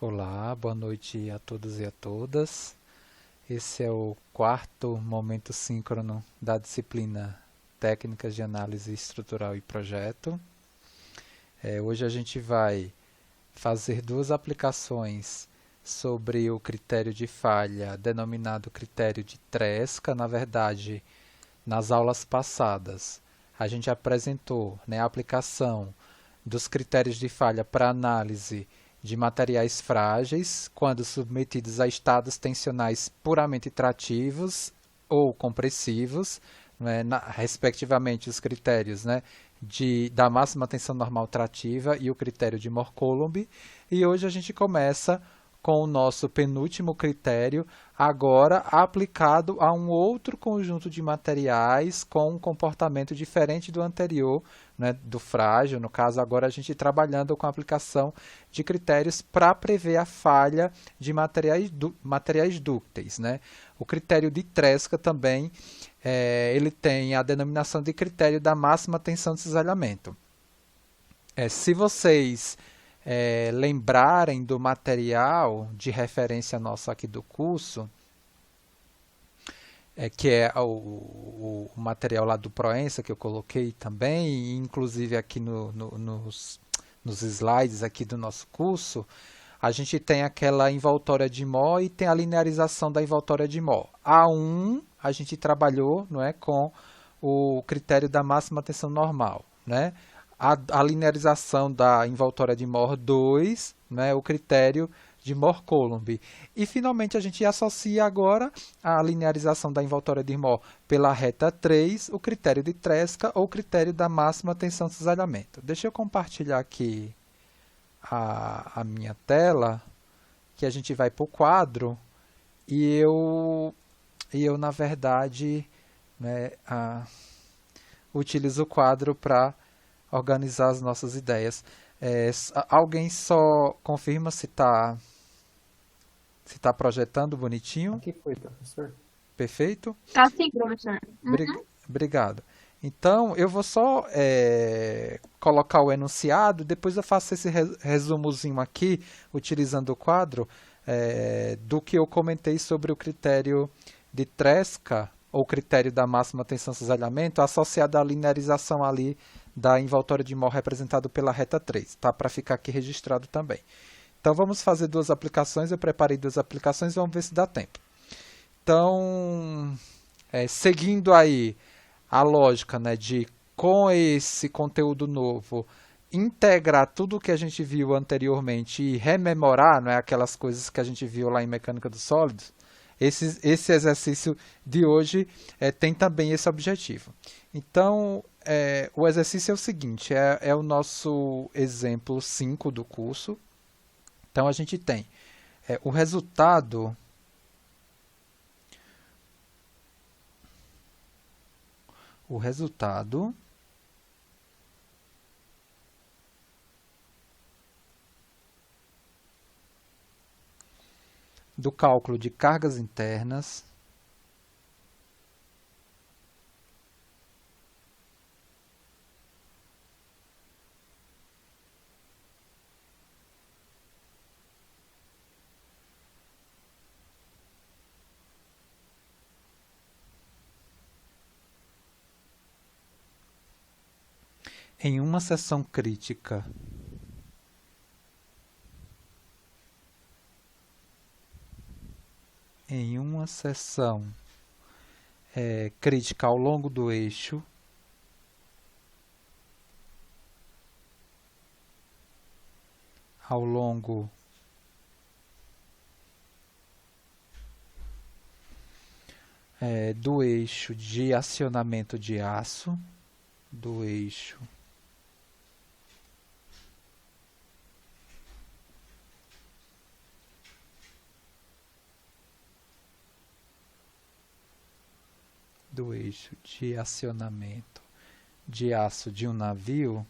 Olá, boa noite a todos e a todas. Esse é o quarto momento síncrono da disciplina Técnicas de Análise Estrutural e Projeto. Hoje a gente vai fazer duas aplicações sobre o critério de falha, denominado critério de Tresca. Na verdade, nas aulas passadas, a gente apresentou, a aplicação dos critérios de falha para análise de materiais frágeis, quando submetidos a estados tensionais puramente trativos ou compressivos, respectivamente os critérios da máxima tensão normal trativa e o critério de Mohr-Coulomb. E hoje a gente começa com o nosso penúltimo critério, agora aplicado a um outro conjunto de materiais com um comportamento diferente do anterior, do frágil. No caso, agora a gente trabalhando com a aplicação de critérios para prever a falha de materiais dúcteis. O critério de Tresca também ele tem a denominação de critério da máxima tensão de cisalhamento. Se vocês lembrarem do material de referência nosso aqui do curso, que é o material lá do Proença que eu coloquei também, inclusive aqui nos slides aqui do nosso curso, a gente tem aquela envoltória de Mohr e tem a linearização da envoltória de Mohr. A1 a gente trabalhou com o critério da máxima tensão normal, a linearização da envoltória de Mohr 2, o critério de Mohr-Coulomb. E, finalmente, a gente associa agora a linearização da envoltória de Mohr pela reta 3, o critério de Tresca ou o critério da máxima tensão de cisalhamento. Deixa eu compartilhar aqui a minha tela, que a gente vai para o quadro, e eu na verdade, utilizo o quadro para organizar as nossas ideias. Alguém só confirma se está projetando bonitinho? Aqui foi, professor. Perfeito? Tá sim, professor. Obrigado. Então, eu vou só colocar o enunciado, depois eu faço esse resumozinho aqui, utilizando o quadro, do que eu comentei sobre o critério de Tresca, ou critério da máxima tensão cisalhamento, associado à linearização ali da envoltória de Mohr representado pela reta 3, tá? Para ficar aqui registrado também. Então, vamos fazer duas aplicações. Eu preparei duas aplicações, vamos ver se dá tempo. Então, seguindo aí a lógica de, com esse conteúdo novo, integrar tudo o que a gente viu anteriormente e rememorar aquelas coisas que a gente viu lá em Mecânica dos Sólidos, esse exercício de hoje tem também esse objetivo. Então, o exercício é o seguinte, é o nosso exemplo 5 do curso. Então, a gente tem o resultado do cálculo de cargas internas em uma seção crítica crítica ao longo do eixo do eixo de acionamento de aço, do eixo de acionamento de aço de um navio,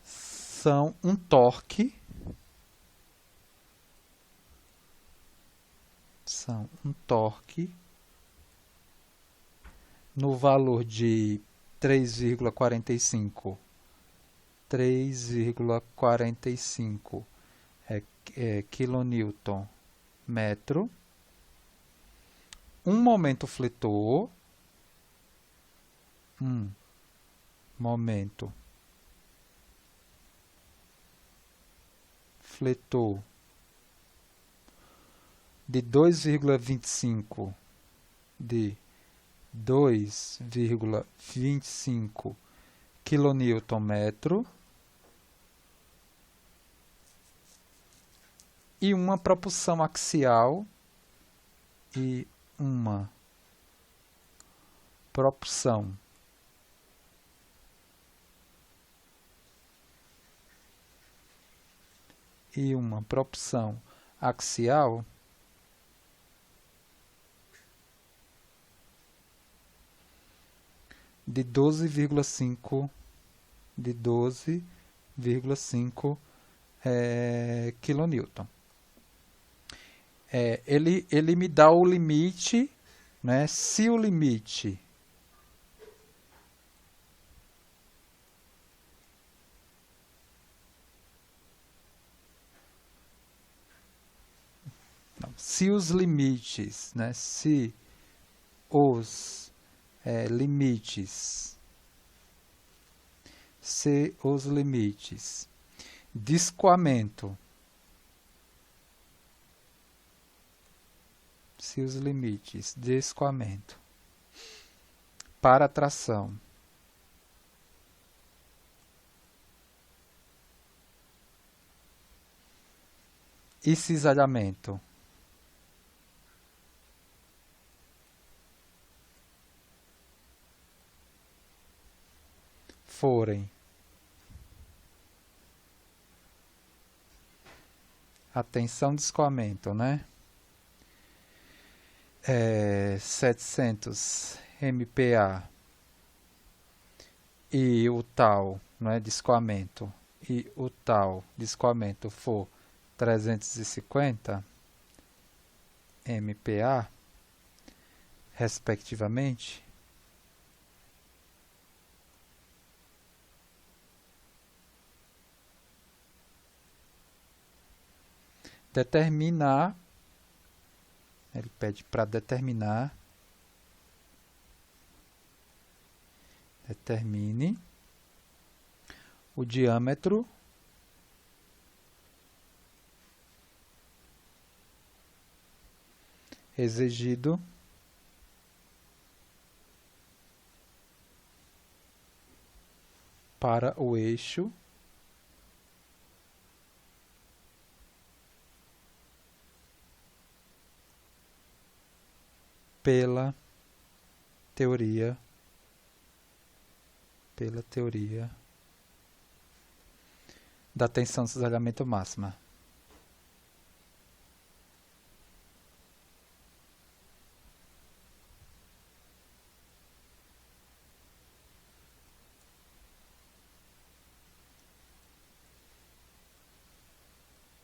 são um torque são um torque no valor de 3,45 kN metro, um momento fletor, de 2,25 kN e uma propulsão axial e uma propulsão axial de 12,5 kN. Ele me dá o limite, né? Se o limite se os limites, né? Se os limites de escoamento para tração e cisalhamento forem a tensão de escoamento, né? 700 MPa e o tal, né, de escoamento, e o tal de escoamento for 350 MPa, respectivamente, determinar, ele pede para determinar, determine o diâmetro exigido para o eixo pela teoria da tensão de cisalhamento máxima.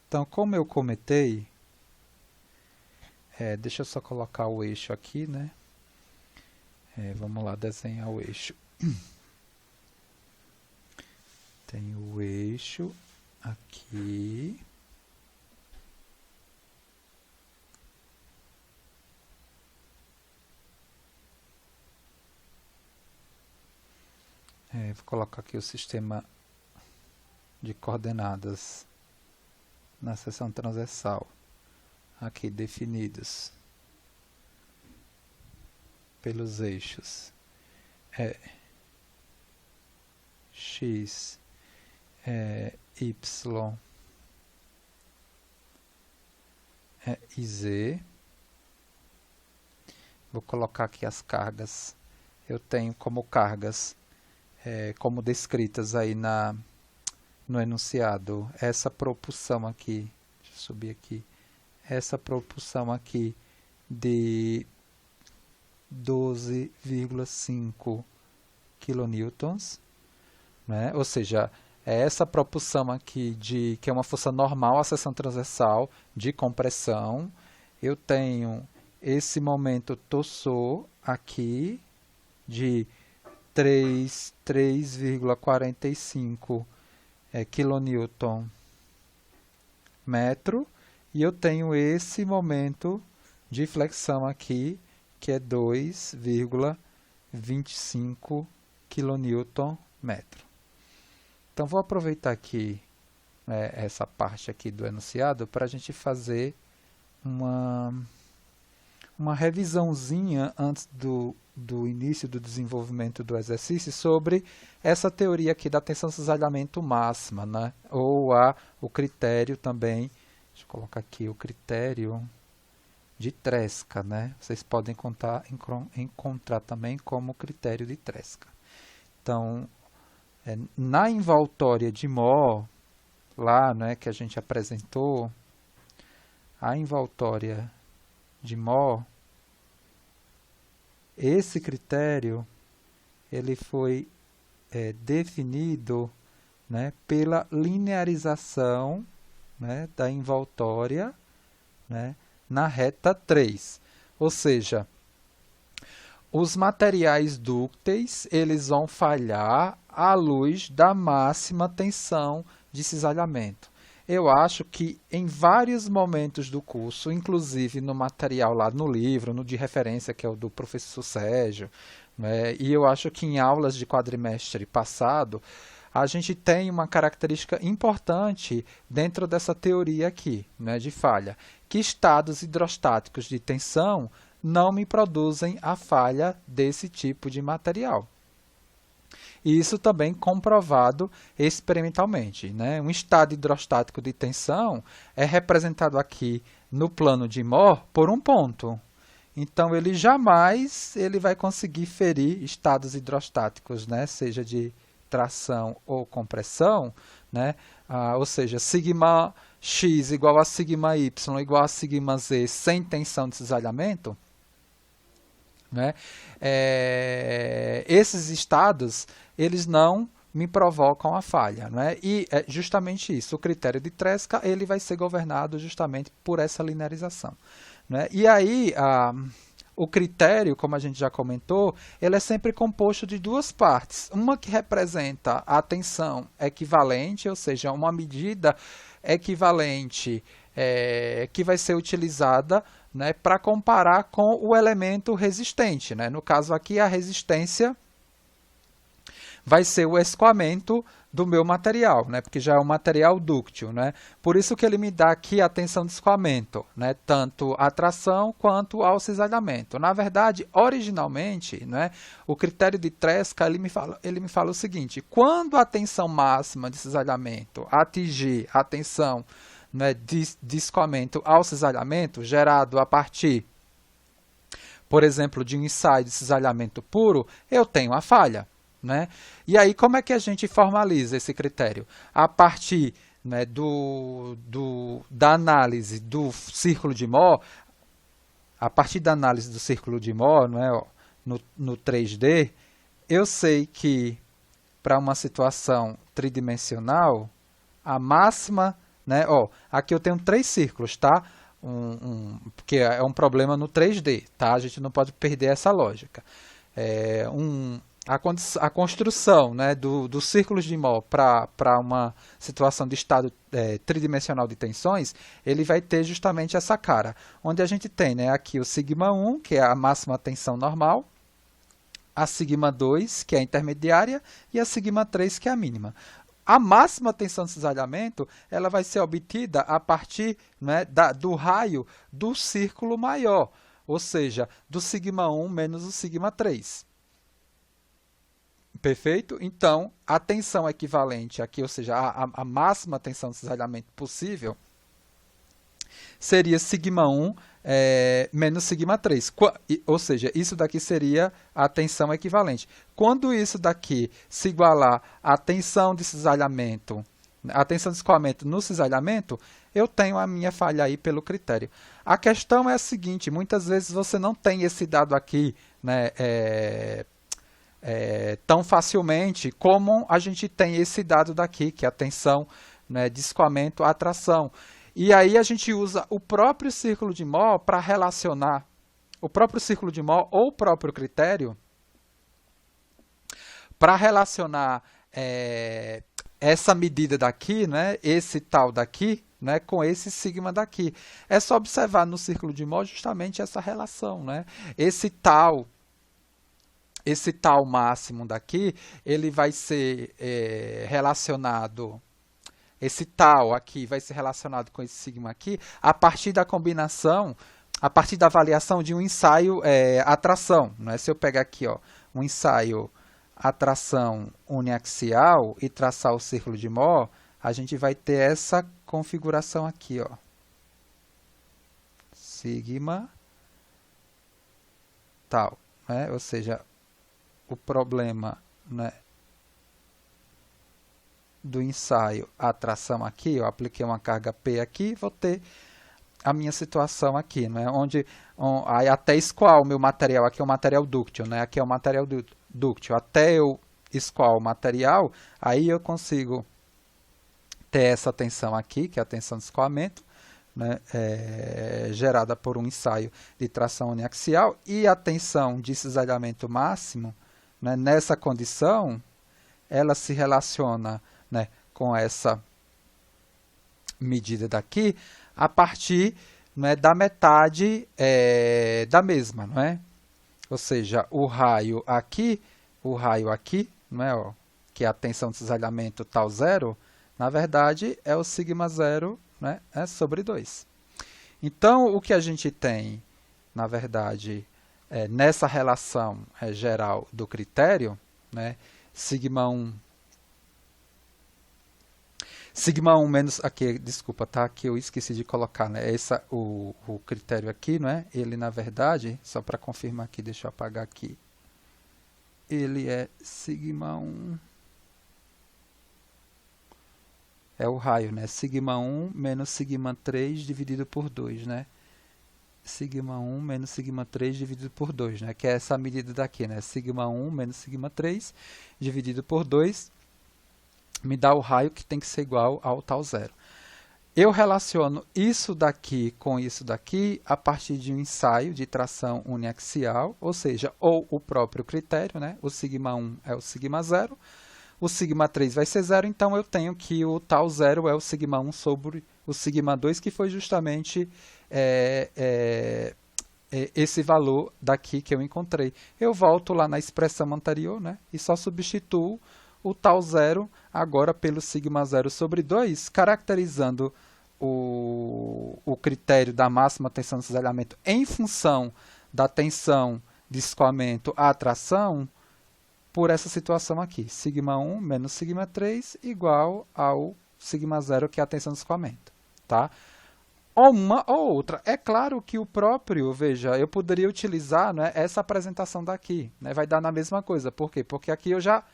Então, como eu comentei, deixa eu só colocar o eixo aqui, né? Vamos lá desenhar o eixo. Tem o eixo aqui. Vou colocar aqui o sistema de coordenadas na seção transversal, aqui definidos pelos eixos x, y e z. Vou colocar aqui as cargas. Eu tenho como cargas, como descritas aí no enunciado, essa propulsão aqui, deixa eu subir aqui, essa propulsão aqui de 12,5 kN, né? Ou seja, é essa propulsão aqui que é uma força normal à seção transversal de compressão, eu tenho esse momento torsor aqui de 3,45 kN metro, e eu tenho esse momento de flexão aqui, que é 2,25 kN metro. Então, vou aproveitar aqui essa parte aqui do enunciado para a gente fazer uma revisãozinha antes do início do desenvolvimento do exercício sobre essa teoria aqui da tensão de cisalhamento máxima, né? Ou o critério também, deixa eu colocar aqui o critério de Tresca, né? Vocês podem encontrar também como critério de Tresca. Então, na envoltória de Mohr, lá, né, que a gente apresentou, a envoltória de Mohr, esse critério ele foi definido, né, pela linearização, né, da envoltória, né, na reta 3. Ou seja, os materiais dúcteis eles vão falhar à luz da máxima tensão de cisalhamento. Eu acho que em vários momentos do curso, inclusive no material lá no livro, no de referência, que é o do professor Sérgio, né, e eu acho que em aulas de quadrimestre passado, a gente tem uma característica importante dentro dessa teoria aqui, né, de falha, que estados hidrostáticos de tensão não me produzem a falha desse tipo de material. E isso também comprovado experimentalmente, né? Um estado hidrostático de tensão é representado aqui no plano de Mohr por um ponto. Então, ele jamais vai conseguir ferir estados hidrostáticos, né? Seja de tração ou compressão, né? Ou seja, sigma x igual a sigma y igual a sigma z sem tensão de cisalhamento, né? Esses estados eles não me provocam a falha, né? E é justamente isso, o critério de Tresca ele vai ser governado justamente por essa linearização, né? E aí o critério, como a gente já comentou, ele é sempre composto de duas partes, uma que representa a tensão equivalente, ou seja, uma medida equivalente que vai ser utilizada, né, para comparar com o elemento resistente, né? No caso aqui, a resistência vai ser o escoamento do meu material, né? Porque já é um material dúctil, né? Por isso que ele me dá aqui a tensão de escoamento, né? Tanto a tração quanto ao cisalhamento. Na verdade, originalmente, né, o critério de Tresca ele me fala o seguinte: quando a tensão máxima de cisalhamento atingir a tensão, né, de escoamento ao cisalhamento, gerado a partir, por exemplo, de um ensaio de cisalhamento puro, eu tenho a falha, né? E aí, como é que a gente formaliza esse critério? A partir, né, da análise do círculo de Mohr, a partir da análise do círculo de Mohr, né, no 3D, eu sei que para uma situação tridimensional, a máxima, né, aqui eu tenho 3 círculos, tá? Porque é um problema no 3D, tá? A gente não pode perder essa lógica. A construção, né, dos círculos de Mohr para uma situação de estado tridimensional de tensões, ele vai ter justamente essa cara, onde a gente tem, né, aqui o sigma 1, que é a máxima tensão normal, a sigma 2, que é a intermediária, e a sigma 3, que é a mínima. A máxima tensão de cisalhamento ela vai ser obtida a partir, né, do raio do círculo maior, ou seja, do sigma 1 menos o sigma 3. Perfeito? Então, a tensão equivalente aqui, ou seja, a máxima tensão de cisalhamento possível, seria sigma 1 menos sigma 3. Ou seja, isso daqui seria a tensão equivalente. Quando isso daqui se igualar à tensão de cisalhamento, a tensão de escoamento no cisalhamento, eu tenho a minha falha aí pelo critério. A questão é a seguinte: muitas vezes você não tem esse dado aqui, né, tão facilmente como a gente tem esse dado daqui, que é a tensão, né, de escoamento à tração. E aí a gente usa o próprio círculo de Moore para relacionar o próprio círculo de Moore ou o próprio critério para relacionar essa medida daqui, né, esse tal daqui, né, com esse sigma daqui. É só observar no círculo de Moore justamente essa relação, né? Esse tal máximo daqui, ele vai ser relacionado, esse tal aqui vai ser relacionado com esse sigma aqui a partir da combinação, a partir da avaliação de um ensaio atração, né? Se eu pegar aqui, ó, um ensaio atração uniaxial e traçar o círculo de Moore, a gente vai ter essa configuração aqui, ó. Sigma tal, né? Ou seja, o problema, né, do ensaio atração aqui, eu apliquei uma carga P aqui, vou ter a minha situação aqui, né, aí até escoar o meu material, aqui é o material dúctil, né, aqui é o material dúctil, até eu escoar o material, aí eu consigo ter essa tensão aqui, que é a tensão de escoamento, né, gerada por um ensaio de tração uniaxial, e a tensão de cisalhamento máximo, né, nessa condição, ela se relaciona, né, com essa medida daqui a partir, né, da metade da mesma, não é? Ou seja, o raio aqui, não é, ó, que é a tensão de cisalhamento tal zero, na verdade é o sigma zero, né, sobre 2. Então, o que a gente tem, na verdade, nessa relação geral do critério, né, sigma 1 menos, aqui, desculpa, tá, aqui eu esqueci de colocar, né, o critério aqui, não é? Ele, na verdade, só para confirmar aqui, deixa eu apagar aqui, ele é sigma 1, é o raio, né, sigma 1 menos sigma 3 dividido por 2, né, sigma 1 menos sigma 3 dividido por 2, né, que é essa medida daqui, né, sigma 1 menos sigma 3 dividido por 2, me dá o raio que tem que ser igual ao tal zero. Eu relaciono isso daqui com isso daqui a partir de um ensaio de tração uniaxial, ou seja, ou o próprio critério, né, o sigma 1 é o sigma 0, o sigma 3 vai ser 0, então eu tenho que o tal zero é o sigma 1 sobre o sigma 2, que foi justamente esse valor daqui que eu encontrei. Eu volto lá na expressão anterior, né, e só substituo o tal zero agora pelo sigma 0 sobre 2, caracterizando o critério da máxima tensão de cisalhamento em função da tensão de escoamento à atração por essa situação aqui, sigma 1 menos sigma 3 igual ao sigma 0, que é a tensão de escoamento, tá? Ou uma ou outra. É claro que o próprio, veja, eu poderia utilizar, né, essa apresentação daqui, né, vai dar na mesma coisa. Por quê? Porque aqui eu já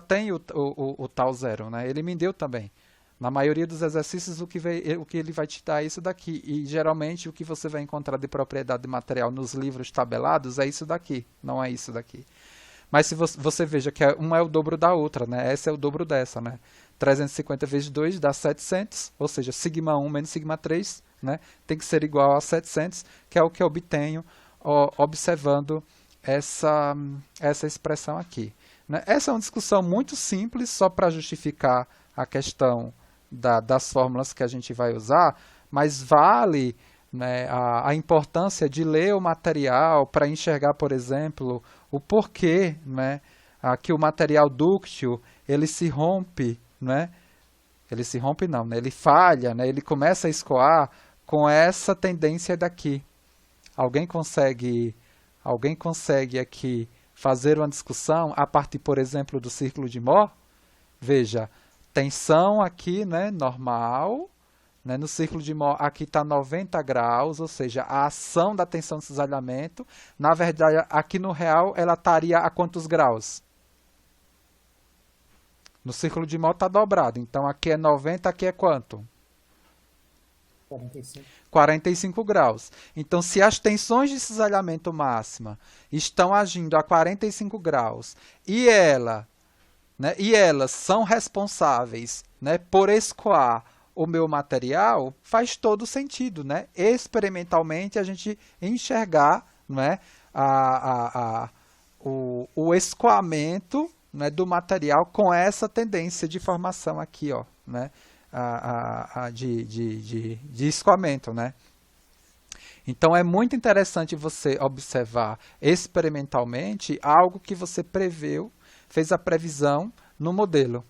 tenho o tal zero, né? Ele me deu também. Na maioria dos exercícios, o que ele vai te dar é isso daqui. E, geralmente, o que você vai encontrar de propriedade de material nos livros tabelados é isso daqui, não é isso daqui. Mas se você veja que uma é o dobro da outra, né? Essa é o dobro dessa, né? 350 vezes 2 dá 700, ou seja, sigma 1 menos sigma 3, né, tem que ser igual a 700, que é o que eu obtenho observando essa expressão aqui. Essa é uma discussão muito simples, só para justificar a questão das fórmulas que a gente vai usar, mas vale, né, a importância de ler o material para enxergar, por exemplo, o porquê, né, que o material dúctil ele se rompe, né, ele falha, né, ele começa a escoar com essa tendência daqui. Alguém consegue aqui fazer uma discussão a partir, por exemplo, do círculo de Moore? Veja, tensão aqui, né, normal, né, no círculo de Moore aqui está 90 graus, ou seja, a ação da tensão de cisalhamento, na verdade, aqui no real, ela estaria a quantos graus? No círculo de Moore está dobrado, então aqui é 90, aqui é quanto? 45 graus. Então, se as tensões de cisalhamento máxima estão agindo a 45 graus e elas são responsáveis, né, por escoar o meu material, faz todo sentido, né? Experimentalmente a gente enxergar, não é, o escoamento, né, do material com essa tendência de formação aqui, ó, né? De escoamento, né? Então é muito interessante você observar experimentalmente algo que você preveu, fez a previsão no modelo,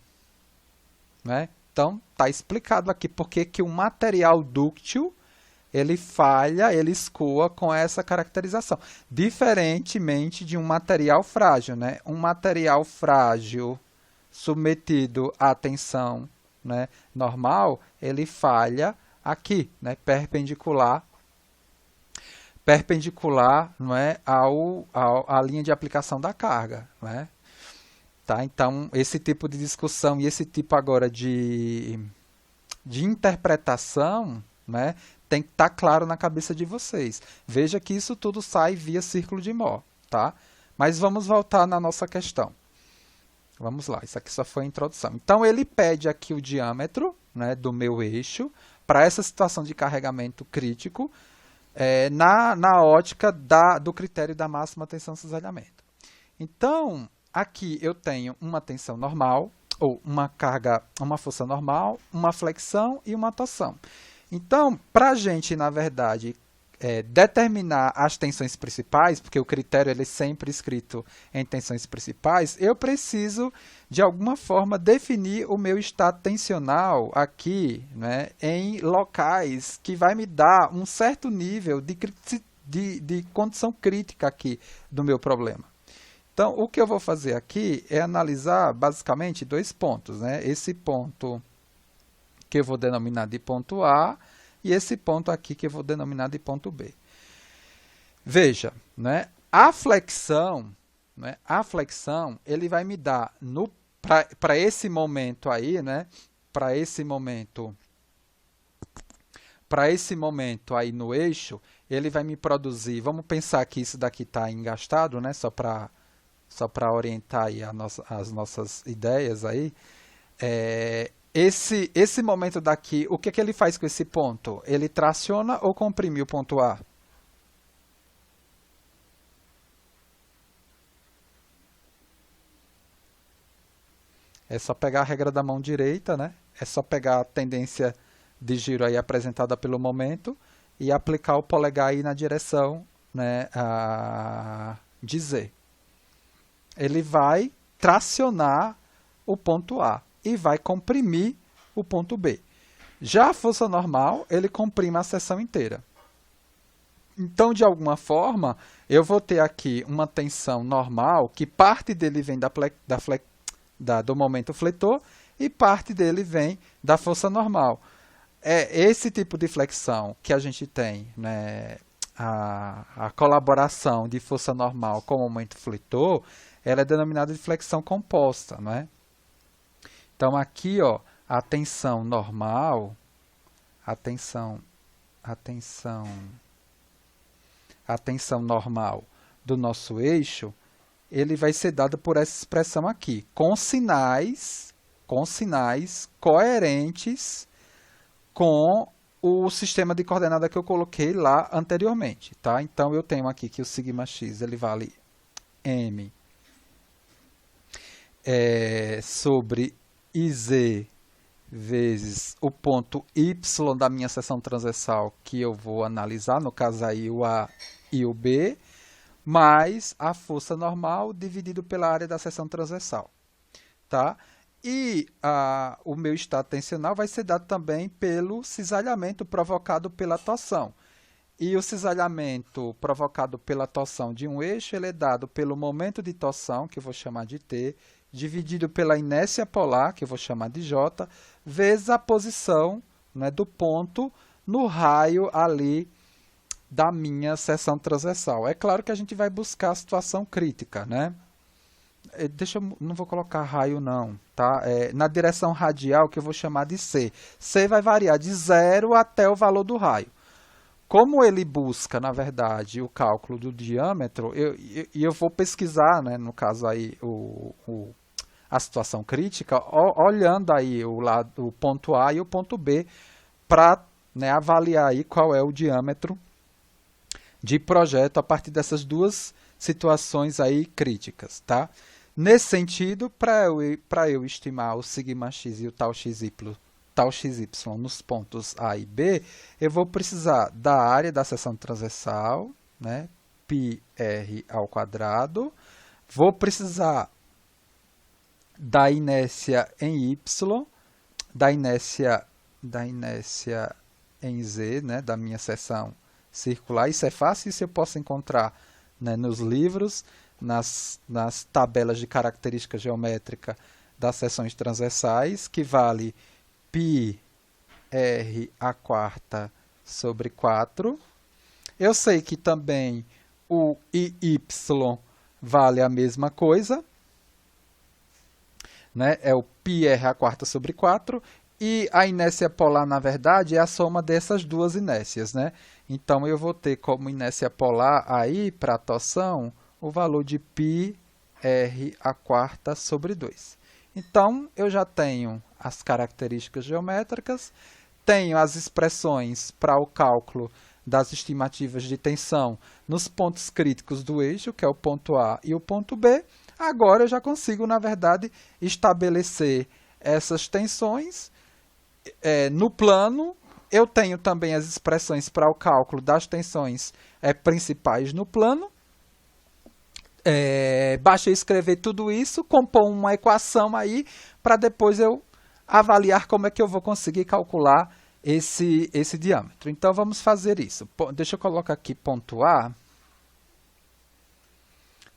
né? Então está explicado aqui porque que o material dúctil ele falha, ele escoa com essa caracterização, diferentemente de um material frágil, né? Um material frágil submetido à tensão, né, normal, ele falha aqui, né, perpendicular, não é, à linha de aplicação da carga, não é? Tá? Então, esse tipo de discussão e esse tipo agora de interpretação, né, tem que estar claro na cabeça de vocês. Veja que isso tudo sai via círculo de Mohr, tá? Mas vamos voltar na nossa questão. Vamos lá, isso aqui só foi a introdução. Então, ele pede aqui o diâmetro, né, do meu eixo para essa situação de carregamento crítico, na ótica do critério da máxima tensão cisalhamento. Então, aqui eu tenho uma tensão normal, ou uma carga, uma força normal, uma flexão e uma torção. Então, para a gente, na verdade, determinar as tensões principais, porque o critério ele é sempre escrito em tensões principais, eu preciso, de alguma forma, definir o meu estado tensional aqui, né, em locais que vai me dar um certo nível de condição crítica aqui do meu problema. Então, o que eu vou fazer aqui é analisar, basicamente, dois pontos, né? Esse ponto que eu vou denominar de ponto A e esse ponto aqui que eu vou denominar de ponto B. Veja, né? A flexão, ele vai me dar, para esse momento aí, né? Para esse momento aí no eixo, ele vai me produzir, vamos pensar que isso daqui está engastado, né? Só para orientar aí as nossas ideias aí. Esse momento daqui, o que ele faz com esse ponto? Ele traciona ou comprime o ponto A? É só pegar a regra da mão direita, né? É só pegar a tendência de giro aí apresentada pelo momento e aplicar o polegar aí na direção, né, de Z. Ele vai tracionar o ponto A e vai comprimir o ponto B. Já a força normal, ele comprime a seção inteira. Então, de alguma eu vou ter aqui uma tensão normal, que parte dele vem do momento fletor e parte dele vem da força normal. É esse tipo de flexão que a gente tem, né, a colaboração de força normal com o momento fletor, ela é denominada de flexão composta, não é? Então, aqui, ó, a tensão normal, a tensão normal do nosso eixo, ele vai ser dado por essa expressão aqui, com sinais coerentes com o sistema de coordenada que eu coloquei lá anteriormente, tá? Então, eu tenho aqui que o sigma_x ele vale m sobre IZ vezes o ponto Y da minha seção transversal que eu vou analisar, no caso aí o A e o B, mais a força normal dividido pela área da seção transversal. Tá? E o meu estado tensional vai ser dado também pelo cisalhamento provocado pela torção. E o cisalhamento provocado pela torção de um eixo ele é dado pelo momento de torção, que eu vou chamar de T, dividido pela inércia polar, que eu vou chamar de J, vezes a posição, né, do ponto no raio ali da minha seção transversal. É claro que a gente vai buscar a situação crítica, né? Não vou colocar raio não, tá? Na direção radial, que eu vou chamar de C. C vai variar de 0 até o valor do raio. Como ele busca, na verdade, o cálculo do diâmetro, eu vou pesquisar, né, no caso aí, a situação crítica, olhando aí o ponto A e o ponto B para, né, avaliar aí qual é o diâmetro de projeto a partir dessas duas situações aí críticas, tá? Nesse sentido, para eu estimar o sigma x e o tal xy nos pontos A e B, eu vou precisar da área da seção transversal, né, πr ao quadrado, vou precisar da inércia em y, da inércia em z, né, da minha seção circular. Isso é fácil, isso eu posso encontrar, né, nos livros, nas tabelas de característica geométrica das seções transversais, que vale πr a quarta sobre 4. Eu sei que também o iy vale a mesma coisa, né? É o πr a quarta sobre 4, e a inércia polar, na verdade, é a soma dessas duas inércias, né? Então, eu vou ter como inércia polar aí, para a torção, o valor de πr a quarta sobre 2. Então, eu já tenho as características geométricas, tenho as expressões para o cálculo das estimativas de tensão nos pontos críticos do eixo, que é o ponto A e o ponto B. Agora eu já consigo, na verdade, estabelecer essas tensões no plano. Eu tenho também as expressões para o cálculo das tensões principais no plano. Basta escrever tudo isso, compor uma equação aí, para depois eu avaliar como é que eu vou conseguir calcular esse diâmetro. Então, vamos fazer isso. Deixa eu colocar aqui ponto A.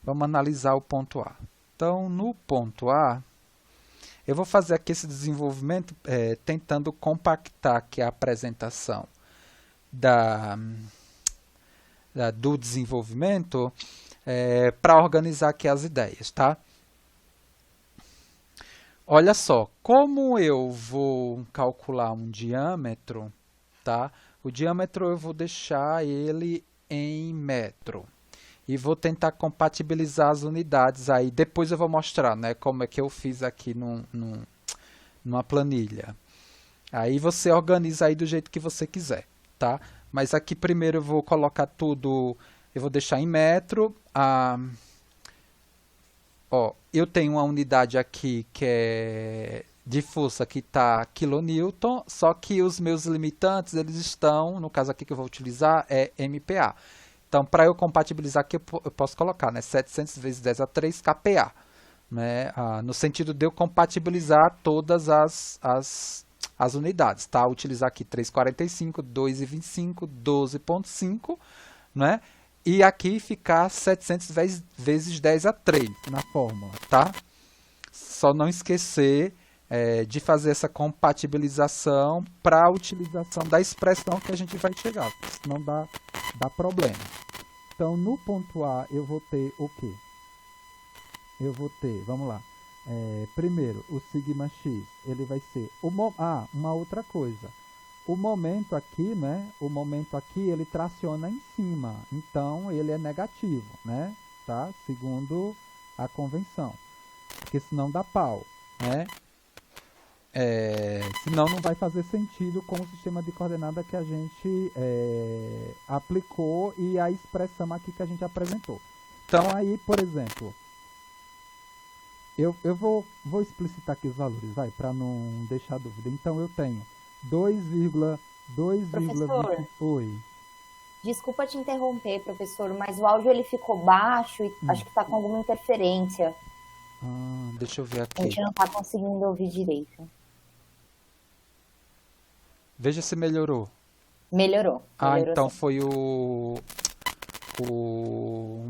Vamos analisar o ponto A. Então, no ponto A, eu vou fazer aqui esse desenvolvimento tentando compactar aqui a apresentação do desenvolvimento para organizar aqui as ideias, tá? Olha só, como eu vou calcular um diâmetro, tá? O diâmetro eu vou deixar ele em metro. E vou tentar compatibilizar as unidades aí. Depois eu vou mostrar, né, como é que eu fiz aqui numa planilha. Aí você organiza aí do jeito que você quiser, tá? Mas aqui primeiro eu vou colocar tudo, eu vou deixar em metro. Eu tenho uma unidade aqui que é de força que está kN, só que os meus limitantes, eles estão, no caso aqui que eu vou utilizar, é MPa. Então, para eu compatibilizar aqui, eu posso colocar, né, 700 vezes 10 a 3 kPa, né, no sentido de eu compatibilizar todas as unidades, tá? Utilizar aqui 3,45, 2,25, 12,5, né? E aqui ficar 700 vezes 10 a 3 na fórmula, tá? Só não esquecer de fazer essa compatibilização para a utilização da expressão que a gente vai chegar, senão dá problema. Então, no ponto A, eu vou ter o quê? Eu vou ter, vamos lá, primeiro, o sigma x, ele vai ser, uma outra coisa, o momento aqui, né, ele traciona em cima, então ele é negativo, né, tá? Segundo a convenção, porque senão dá pau, né? Senão não vai fazer sentido com o sistema de coordenada que a gente aplicou e a expressão aqui que a gente apresentou. Então, aí, por exemplo, eu vou explicitar aqui os valores, vai, para não deixar dúvida. Então, eu tenho 2,2. Professor, Oi. desculpa te interromper, professor, mas o áudio ele ficou baixo e acho que está com alguma interferência. Deixa eu ver A aqui. gente não está conseguindo ouvir direito. Veja se melhorou. Melhorou. Então Sim. foi um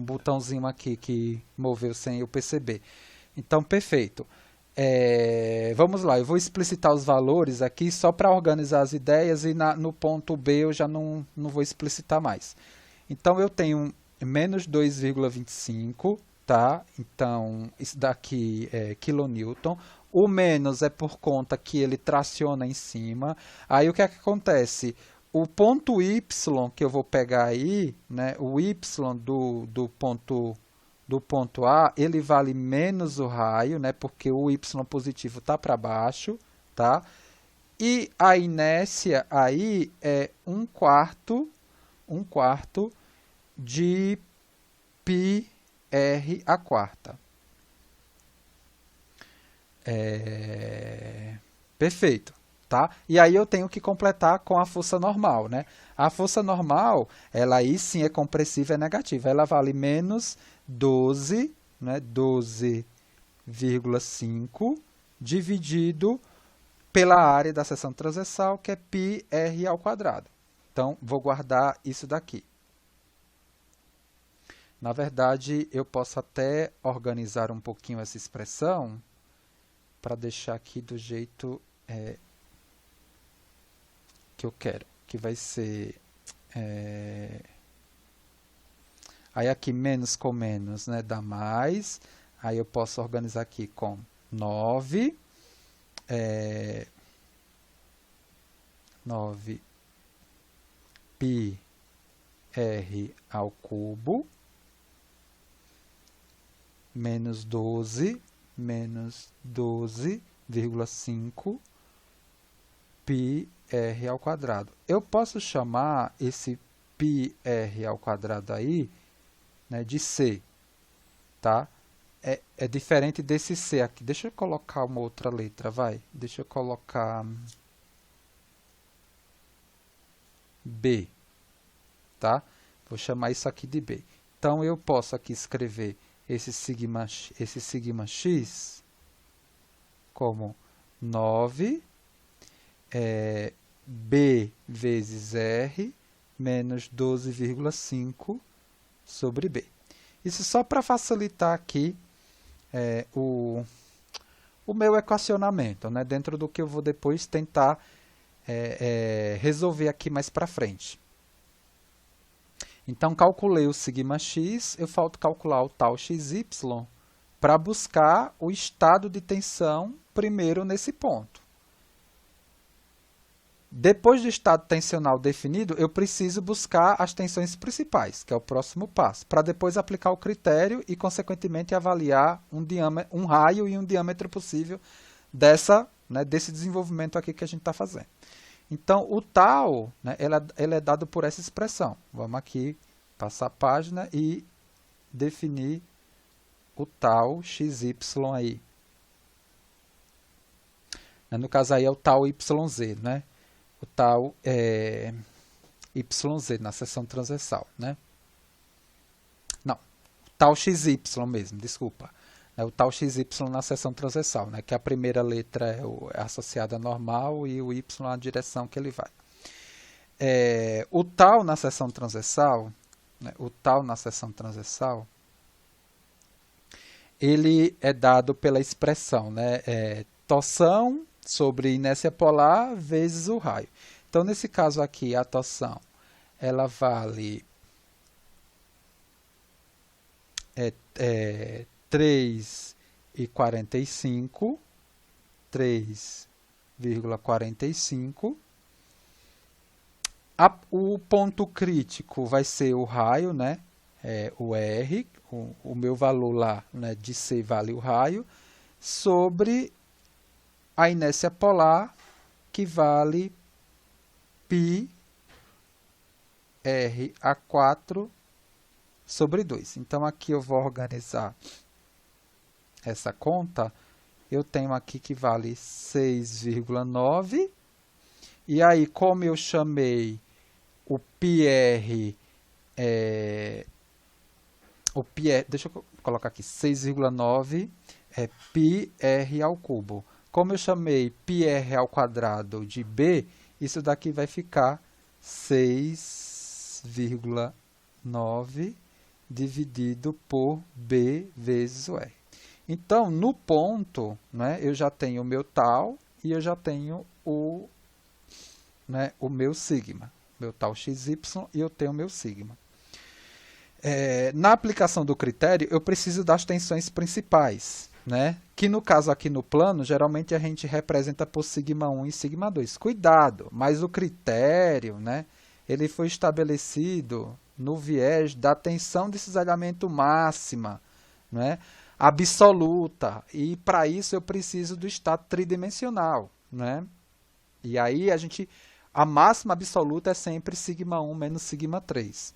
botãozinho aqui que moveu sem eu perceber. Então, perfeito. Vamos lá, eu vou explicitar os valores aqui só para organizar as ideias e no ponto B eu já não vou explicitar mais. Então, eu tenho menos 2,25, tá? Então, isso daqui é kN. O menos é por conta que ele traciona em cima. Aí, o que é que acontece? O ponto Y que eu vou pegar aí, né? O Y do ponto do ponto A, ele vale menos o raio, né, porque o y positivo está para baixo, tá? E a inércia aí é 1/4 de πr a quarta. Perfeito, tá? E aí eu tenho que completar com a força normal, né? A força normal, ela aí sim é compressiva, é negativa. Ela vale menos 12, né? 12,5 dividido pela área da seção transversal, que é πr ao quadrado. Então, vou guardar isso daqui. Na verdade, eu posso até organizar um pouquinho essa expressão para deixar aqui do jeito que eu quero, que vai ser... Aí aqui menos com menos, né, dá mais. Aí eu posso organizar aqui com 9 πr ao cubo menos 12,5 πr ao quadrado. Eu posso chamar esse πr ao quadrado aí, né, de C, tá? É diferente desse C aqui. Deixa eu colocar uma outra letra, vai. Deixa eu colocar B, tá? Vou chamar isso aqui de B. Então, eu posso aqui escrever esse sigma x como 9 B vezes R menos 12,5 sobre B. Isso só para facilitar aqui o meu equacionamento, né, dentro do que eu vou depois tentar resolver aqui mais para frente. Então, calculei o sigma x, eu falta calcular o tal xy para buscar o estado de tensão primeiro nesse ponto. Depois do estado tensional definido, eu preciso buscar as tensões principais, que é o próximo passo, para depois aplicar o critério e, consequentemente, avaliar um raio e um diâmetro possível desse desenvolvimento aqui que a gente está fazendo. Então, o tal, né, ele é dado por essa expressão. Vamos aqui passar a página e definir o tal xy aí. No caso aí é o tal yz, né? O tal YZ na seção transversal, né? Não, o tal XY mesmo, desculpa. É o tal XY na seção transversal, né? Que a primeira letra é associada a normal e o Y a direção que ele vai. O tal na seção transversal, né? O tal na seção transversal, ele é dado pela expressão, né? Torção sobre inércia polar vezes o raio. Então, nesse caso aqui, a torção, ela vale 3,45, 3,45. O ponto crítico vai ser o raio, né? O R, o meu valor lá, né, de C vale o raio, sobre a inércia polar, que vale πr a 4 sobre 2. Então, aqui eu vou organizar essa conta. Eu tenho aqui que vale 6,9. E aí, como eu chamei o πr, deixa eu colocar aqui, 6,9 é πr ao cubo. Como eu chamei πr ao quadrado de B, isso daqui vai ficar 6,9 dividido por B vezes o R. Então, no ponto, né, eu já tenho o meu tal e eu já tenho o meu sigma, meu tal xy, e eu tenho o meu sigma. Na aplicação do critério, eu preciso das tensões principais, né? Que no caso aqui no plano, geralmente a gente representa por sigma 1 e sigma 2. Cuidado, mas o critério, né, ele foi estabelecido no viés da tensão de cisalhamento máxima né, absoluta, e para isso eu preciso do estado tridimensional, né? E aí a máxima absoluta é sempre σ1 menos σ3.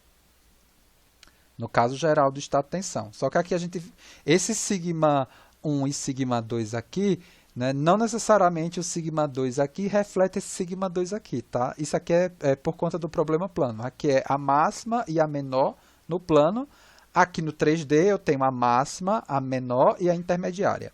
No caso geral do estado de tensão. Só que aqui esse σ1 e σ2 aqui, né, não necessariamente o σ2 aqui reflete esse σ2 aqui, tá? Isso aqui é por conta do problema plano. Aqui é a máxima e a menor no plano. Aqui no 3D eu tenho a máxima, a menor e a intermediária.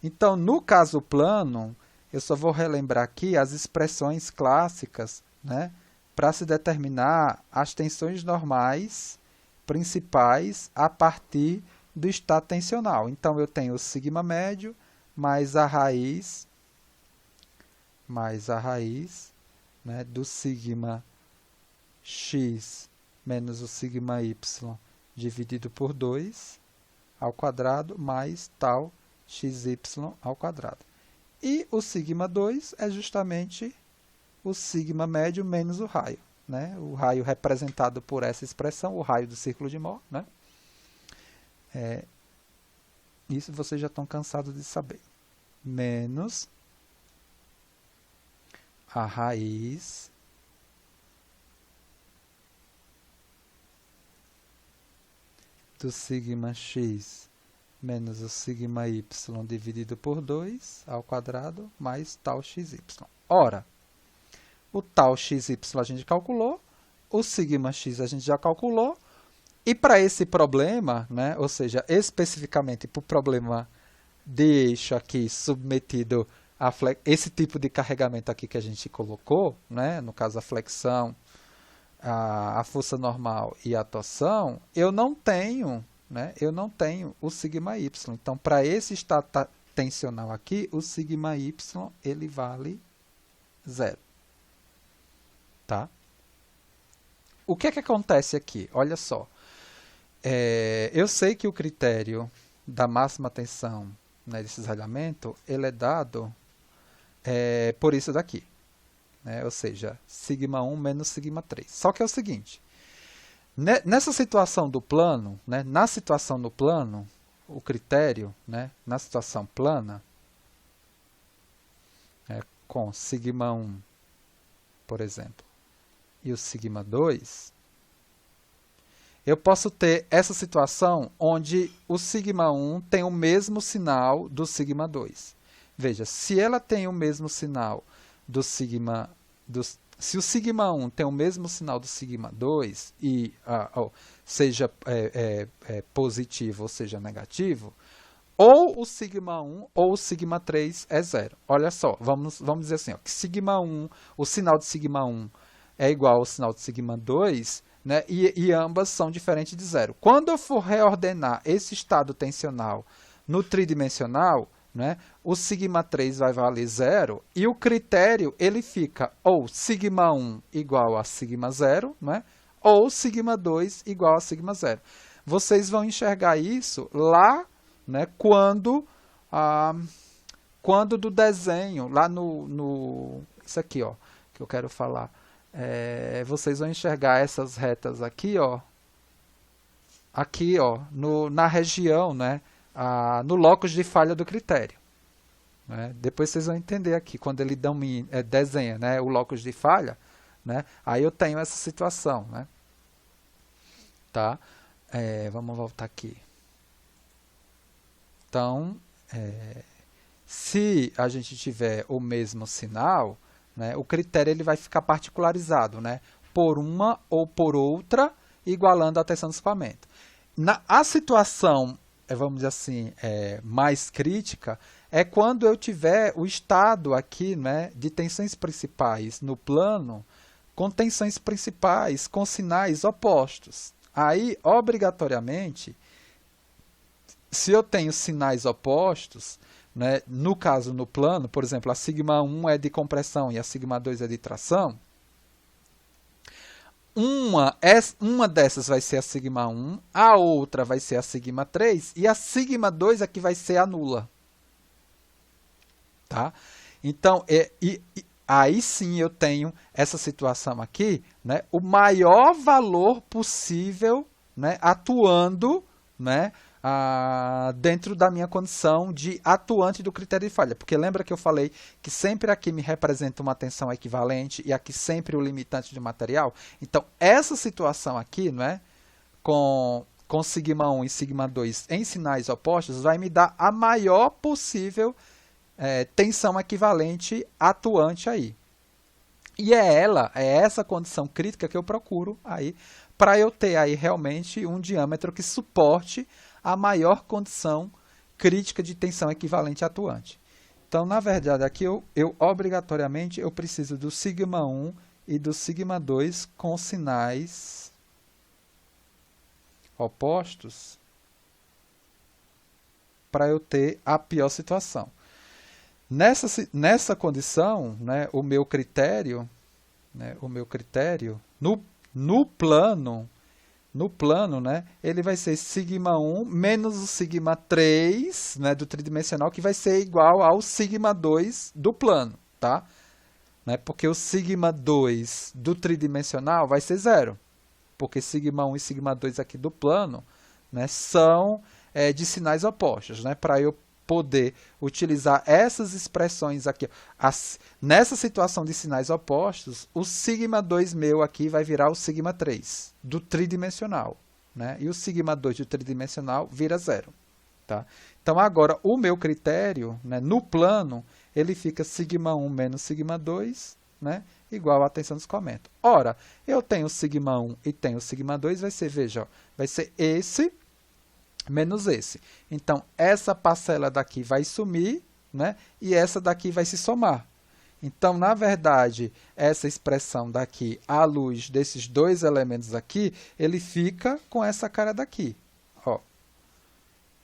Então, no caso plano, eu só vou relembrar aqui as expressões clássicas, né, para se determinar as tensões normais principais a partir do estado tensional. Então, eu tenho o sigma médio mais a raiz, né, do sigma x menos o sigma y dividido por 2 ao quadrado mais tal xy ao quadrado. E o sigma 2 é justamente o sigma médio menos o raio, né? O raio representado por essa expressão, o raio do círculo de Mohr, né? Isso vocês já estão cansados de saber. Menos a raiz do sigma x menos o sigma y dividido por 2 ao quadrado mais tal xy. Ora, o tal xy a gente calculou, o sigma x a gente já calculou, e para esse problema, né, ou seja, especificamente para o problema de eixo aqui submetido a esse tipo de carregamento aqui que a gente colocou, né, no caso a flexão, a força normal e a torção, eu não tenho o sigma y. Então, para esse estado tensional aqui, o sigma y ele vale 0. Tá? O que acontece aqui? Olha só. Eu sei que o critério da máxima tensão, né, de cisalhamento, ele é dado por isso daqui. Né? Ou seja, sigma 1 menos sigma 3. Só que é o seguinte, nessa situação do plano, né, na situação no plano, o critério, né, na situação plana, com sigma 1, por exemplo, e o sigma 2, eu posso ter essa situação onde o sigma 1 tem o mesmo sinal do sigma 2. Veja, se ela tem o mesmo sinal do sigma... se o sigma 1 tem o mesmo sinal do sigma 2, e seja positivo ou seja negativo, ou o sigma 1 ou o sigma 3 é 0. Olha só, vamos dizer assim, que sigma 1, o sinal de sigma 1 é igual ao sinal de sigma 2, né, e ambas são diferentes de 0. Quando eu for reordenar esse estado tensional no tridimensional, né, o sigma 3 vai valer 0 e o critério ele fica ou sigma 1 igual a sigma 0, né, ou sigma 2 igual a sigma 0. Vocês vão enxergar isso lá, né, quando do desenho, lá isso aqui, ó, que eu quero falar. Vocês vão enxergar essas retas aqui, ó, na região, né, no locus de falha do critério. Né? Depois vocês vão entender aqui, quando ele desenha, né, o locus de falha, né, aí eu tenho essa situação. Né? Tá? Vamos voltar aqui. Então, se a gente tiver o mesmo sinal, né, o critério ele vai ficar particularizado, né, por uma ou por outra, igualando a tensão do escoamento. A situação, vamos dizer assim, mais crítica, é quando eu tiver o estado aqui, né, de tensões principais no plano, com tensões principais com sinais opostos. Aí, obrigatoriamente, se eu tenho sinais opostos, né, no caso no plano, por exemplo, a sigma 1 é de compressão e a sigma 2 é de tração, uma dessas vai ser a sigma 1, a outra vai ser a sigma 3 e a sigma 2 é que vai ser a nula. Tá? Então, aí sim eu tenho essa situação aqui, né, o maior valor possível, né, atuando, né, dentro da minha condição de atuante do critério de falha. Porque lembra que eu falei que sempre aqui me representa uma tensão equivalente e aqui sempre o limitante de material? Então, essa situação aqui, não é? Com sigma 1 e sigma 2 em sinais opostos, vai me dar a maior possível tensão equivalente atuante aí. E é essa condição crítica que eu procuro aí para eu ter aí realmente um diâmetro que suporte a maior condição crítica de tensão equivalente atuante. Então, na verdade, aqui eu obrigatoriamente eu preciso do sigma 1 e do sigma 2 com sinais opostos para eu ter a pior situação. Nessa condição, né, o meu critério no plano, né, ele vai ser sigma 1 menos o sigma 3, né, do tridimensional, que vai ser igual ao sigma 2 do plano, tá? Né, porque o sigma 2 do tridimensional vai ser zero, porque sigma 1 e sigma 2 aqui do plano, né, são de sinais opostos, né, para eu poder utilizar essas expressões aqui. Nessa situação de sinais opostos, o sigma 2 meu aqui vai virar o sigma 3 do tridimensional, né? E o sigma 2 do tridimensional vira zero. Tá? Então, agora, o meu critério, né, no plano, ele fica sigma 1 menos sigma 2, né, igual à tensão dos comentos. Ora, eu tenho sigma 1 e tenho sigma 2, vai ser, veja, ó, vai ser esse menos esse. Então, essa parcela daqui vai sumir, né? E essa daqui vai se somar. Então, na verdade, essa expressão daqui, à luz desses dois elementos aqui, ele fica com essa cara daqui. Ó,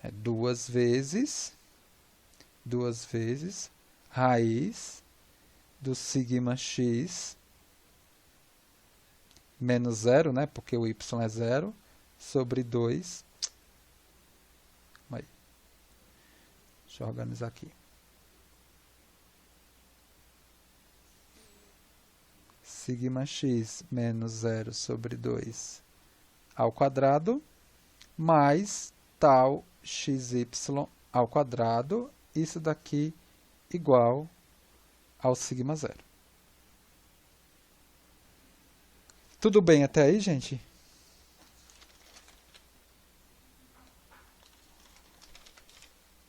é duas vezes raiz do sigma x menos zero, né? Porque o y é zero, sobre 2. Deixa eu organizar aqui. Sigma x menos 0 sobre 2 ao quadrado, mais tal xy ao quadrado, isso daqui igual ao sigma 0. Tudo bem até aí, gente?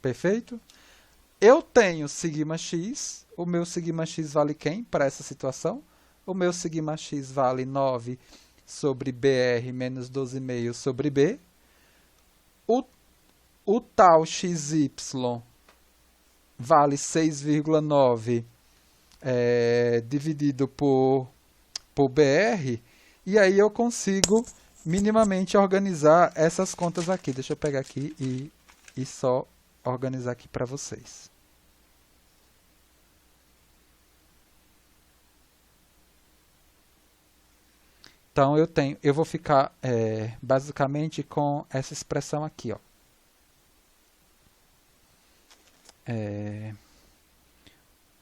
Perfeito? Eu tenho sigma x, o meu sigma x vale quem para essa situação? O meu sigma x vale 9 sobre BR menos 12,5 sobre B. O tal XY vale 6,9 dividido por BR. E aí eu consigo minimamente organizar essas contas aqui. Deixa eu pegar aqui e só organizar aqui para vocês. Então, eu vou ficar basicamente com essa expressão aqui, ó.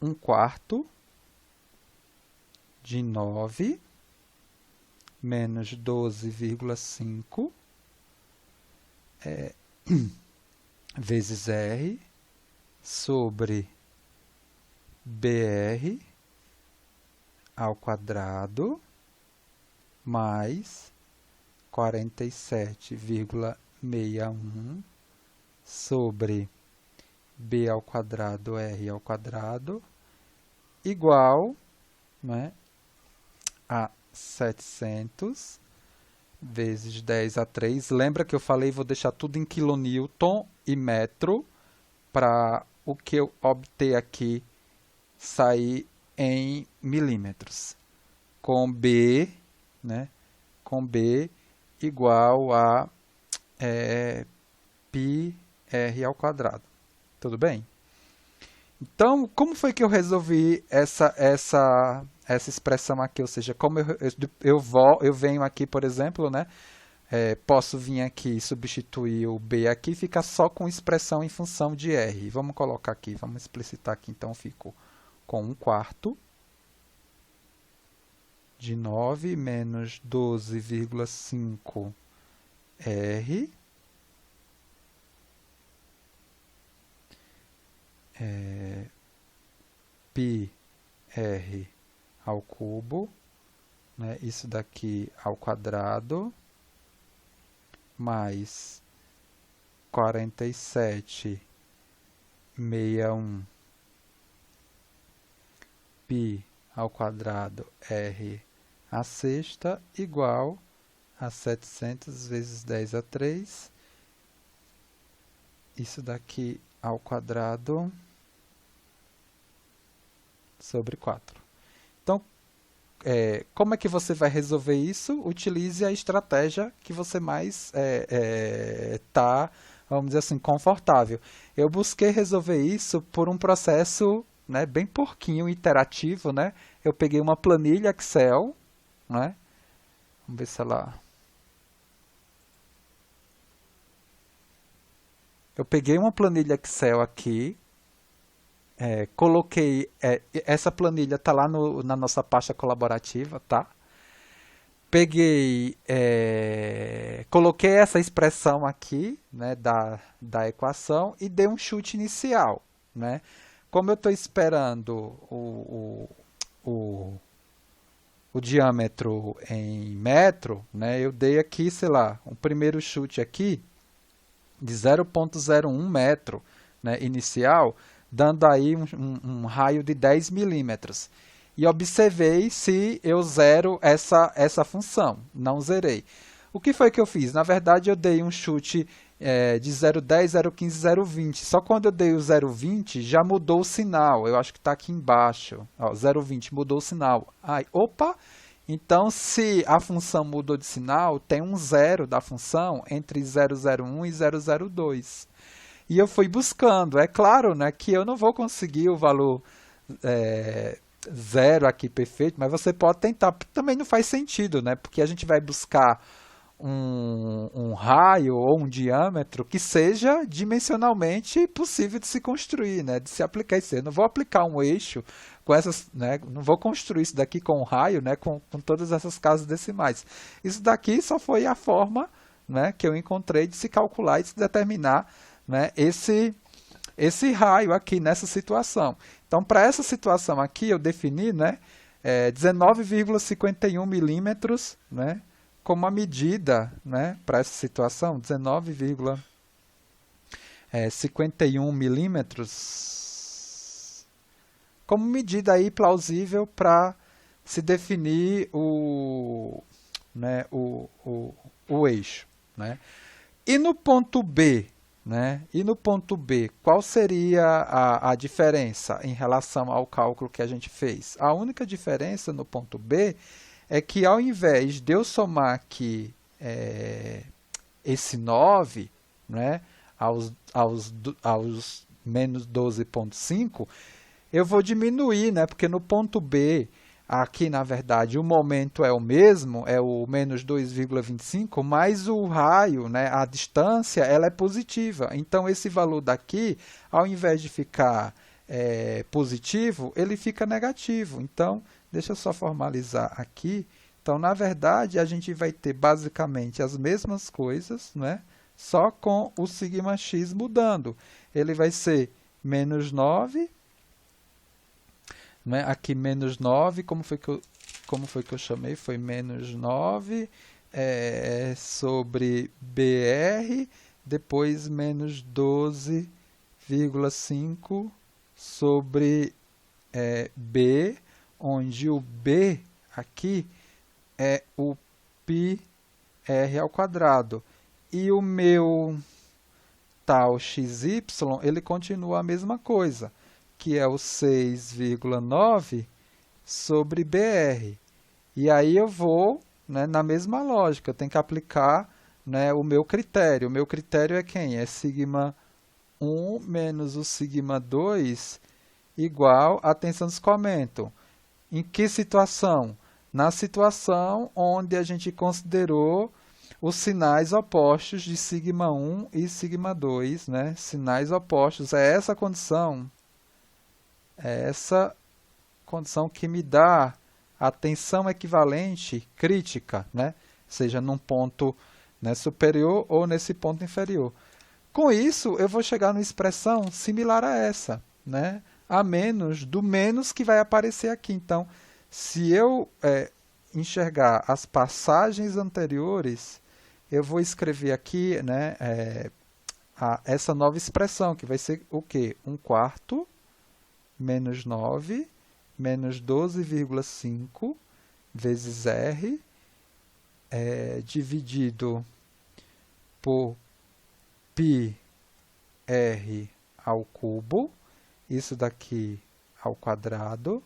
1/4 de 9 menos 12,5 vezes R sobre BR ao quadrado mais 47,61 sobre B ao quadrado R ao quadrado igual, né, a 700 vezes 10 a 3. Lembra que eu falei, vou deixar tudo em quilonewton e metro para o que eu obter aqui sair em milímetros. Com B, né, com B igual a πr ao quadrado. Tudo bem? Então, como foi que eu resolvi essa expressão aqui? Ou seja, como eu venho aqui, por exemplo, né, posso vir aqui e substituir o B aqui, fica só com expressão em função de R. Vamos colocar aqui, vamos explicitar aqui. Então, eu fico com 1/4 de 9 menos 12,5 R πr ao cubo, né? Isso daqui ao quadrado, mais 47,61 π ao quadrado r à sexta igual a 700 vezes 10 a 3. Isso daqui ao quadrado sobre 4. Então, como é que você vai resolver isso? Utilize a estratégia que você mais está, vamos dizer assim, confortável. Eu busquei resolver isso por um processo, né, bem porquinho, iterativo, né? Eu peguei uma planilha Excel, né? Vamos ver se ela... Eu peguei uma planilha Excel aqui, coloquei... essa planilha está lá na nossa pasta colaborativa, tá? Peguei... coloquei essa expressão aqui, né, da equação e dei um chute inicial, né? Como eu estou esperando o diâmetro em metro, né, eu dei aqui, sei lá, um primeiro chute aqui de 0,01 metro, né, inicial, dando aí um raio de 10 milímetros. E observei se eu zero essa função. Não zerei. O que foi que eu fiz? Na verdade, eu dei um chute de 0,10, 0,15, 0,20. Só quando eu dei o 0,20, já mudou o sinal. Eu acho que está aqui embaixo. 0,20 mudou o sinal. Ai, opa! Então, se a função mudou de sinal, tem um zero da função entre 0,01 e 0,02. E eu fui buscando. É claro, né, que eu não vou conseguir o valor zero aqui perfeito, mas você pode tentar. Também não faz sentido, né, porque a gente vai buscar um raio ou um diâmetro que seja dimensionalmente possível de se construir, né, de se aplicar isso. Eu não vou aplicar um eixo com essas, né, não vou construir isso daqui com um raio, né, com todas essas casas decimais. Isso daqui só foi a forma, né, que eu encontrei de se calcular e de se determinar, né, esse raio aqui nessa situação. Então, para essa situação aqui, eu defini, né, 19,51 milímetros, né, como a medida, né, para essa situação, 19,51 milímetros, como medida aí plausível para se definir o eixo, né? E no ponto B, né? E no ponto B, qual seria a diferença em relação ao cálculo que a gente fez? A única diferença no ponto B é que ao invés de eu somar aqui esse 9, né, aos menos 12,5, eu vou diminuir, né, porque no ponto B, aqui na verdade o momento é o mesmo, é o menos 2,25, mas o raio, né, a distância, ela é positiva. Então esse valor daqui, ao invés de ficar positivo, ele fica negativo. Então, deixa eu só formalizar aqui. Então, na verdade, a gente vai ter basicamente as mesmas coisas, né? Só com o σx mudando. Ele vai ser menos 9, né? Aqui menos 9, como foi que eu chamei? Foi menos 9 sobre BR, depois menos 12,5 sobre B, onde o B aqui é o πr ao quadrado. E o meu tal xy, ele continua a mesma coisa, que é o 6,9 sobre BR. E aí eu vou, né, na mesma lógica, eu tenho que aplicar, né, o meu critério. O meu critério é quem? É sigma 1 menos o sigma 2 igual, atenção, vocês comentam. Em que situação? Na situação onde a gente considerou os sinais opostos de sigma 1 e sigma 2, né? Sinais opostos. É essa condição que me dá a tensão equivalente crítica, né? Seja num ponto, né, superior ou nesse ponto inferior. Com isso, eu vou chegar numa expressão similar a essa, né, a menos do menos que vai aparecer aqui. Então, se eu enxergar as passagens anteriores, eu vou escrever aqui, né, essa nova expressão, que vai ser o quê? 1/4 menos 9 menos 12,5 vezes R dividido por πr ao cubo, isso daqui ao quadrado,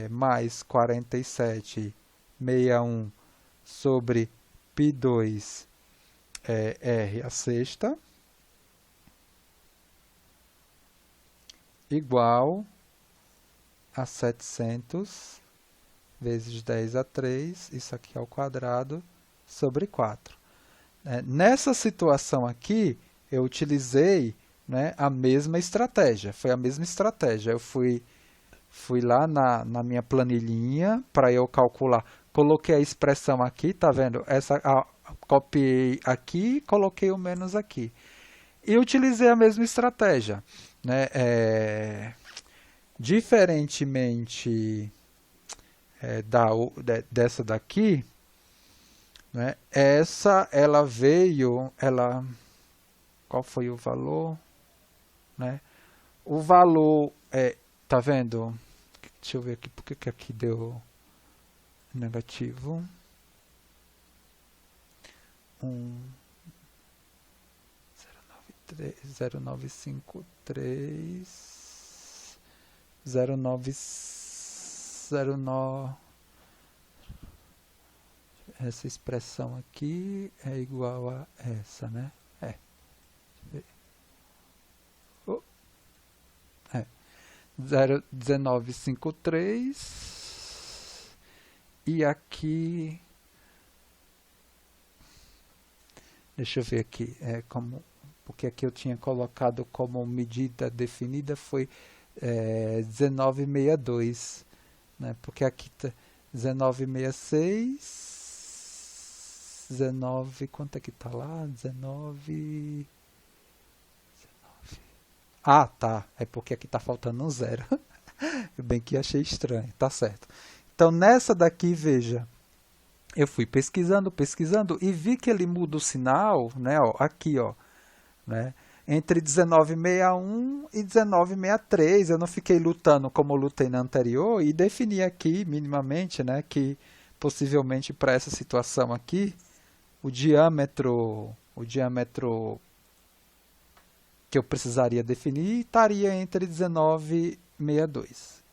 mais 47,61 sobre π2 R à sexta, igual a 700 vezes 10 a 3, isso aqui ao quadrado, sobre 4. Nessa situação aqui, eu utilizei, né, a mesma estratégia, foi a mesma estratégia. Eu fui lá na minha planilhinha para eu calcular, coloquei a expressão aqui, tá vendo? Copiei aqui, coloquei o menos aqui. E utilizei a mesma estratégia, né? Diferentemente dessa daqui, né? Essa, ela veio, qual foi o valor? Né? O valor, tá vendo? Deixa eu ver aqui, por que aqui deu negativo? 0953 0909. Essa expressão aqui é igual a essa, né? 1953 e aqui, deixa eu ver aqui, porque aqui eu tinha colocado como medida definida, foi 1962, né? Porque aqui tá 19, quanto é que tá lá? 19... Ah, tá. É porque aqui está faltando um zero. Eu bem que achei estranho. Tá certo. Então, nessa daqui, veja, eu fui pesquisando e vi que ele muda o sinal, né, ó, aqui, ó, né, entre 1961 e 1963. Eu não fiquei lutando como eu lutei na anterior e defini aqui, minimamente, né, que possivelmente para essa situação aqui, o diâmetro que eu precisaria definir estaria entre 19 e 62,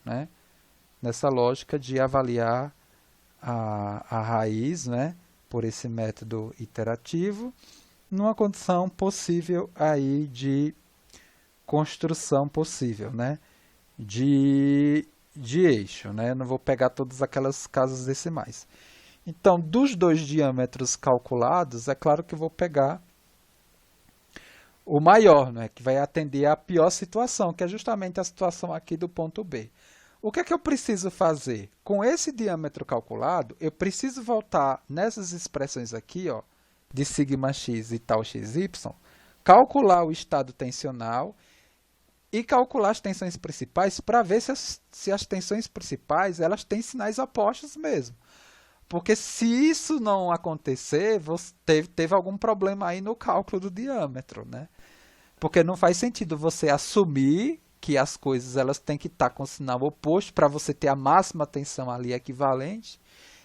né? Nessa lógica de avaliar a raiz, né, por esse método iterativo, numa condição possível aí de construção possível, né, de eixo, né? Eu não vou pegar todas aquelas casas decimais. Então, dos dois diâmetros calculados, é claro que eu vou pegar o maior, né, que vai atender à pior situação, que é justamente a situação aqui do ponto B. O que é que eu preciso fazer? Com esse diâmetro calculado, eu preciso voltar nessas expressões aqui, ó, de sigma x e tal xy, calcular o estado tensional e calcular as tensões principais para ver se as tensões principais elas têm sinais opostos mesmo. Porque se isso não acontecer, teve algum problema aí no cálculo do diâmetro, né? Porque não faz sentido você assumir que as coisas elas têm que estar com sinal oposto para você ter a máxima tensão ali equivalente,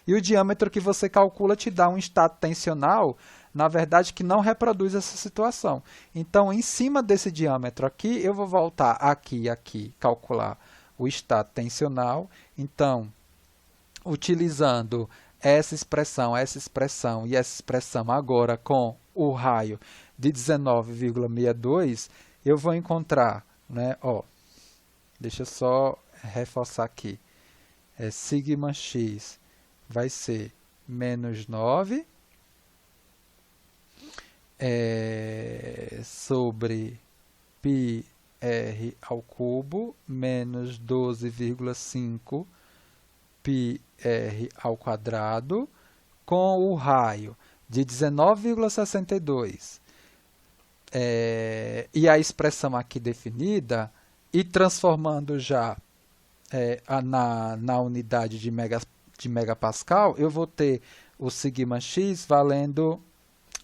e o diâmetro que você calcula te dá um estado tensional, na verdade, que não reproduz essa situação. Então, em cima desse diâmetro aqui, eu vou voltar aqui e aqui, calcular o estado tensional. Então, utilizando essa expressão e essa expressão agora com o raio de 19,62, eu vou encontrar, né, ó, deixa eu só reforçar aqui, sigma x vai ser menos 9 sobre πr ao cubo menos 12,5 πr ao quadrado, com o raio de 19,62 e a expressão aqui definida, e transformando já na unidade de megapascal, eu vou ter o sigma x valendo...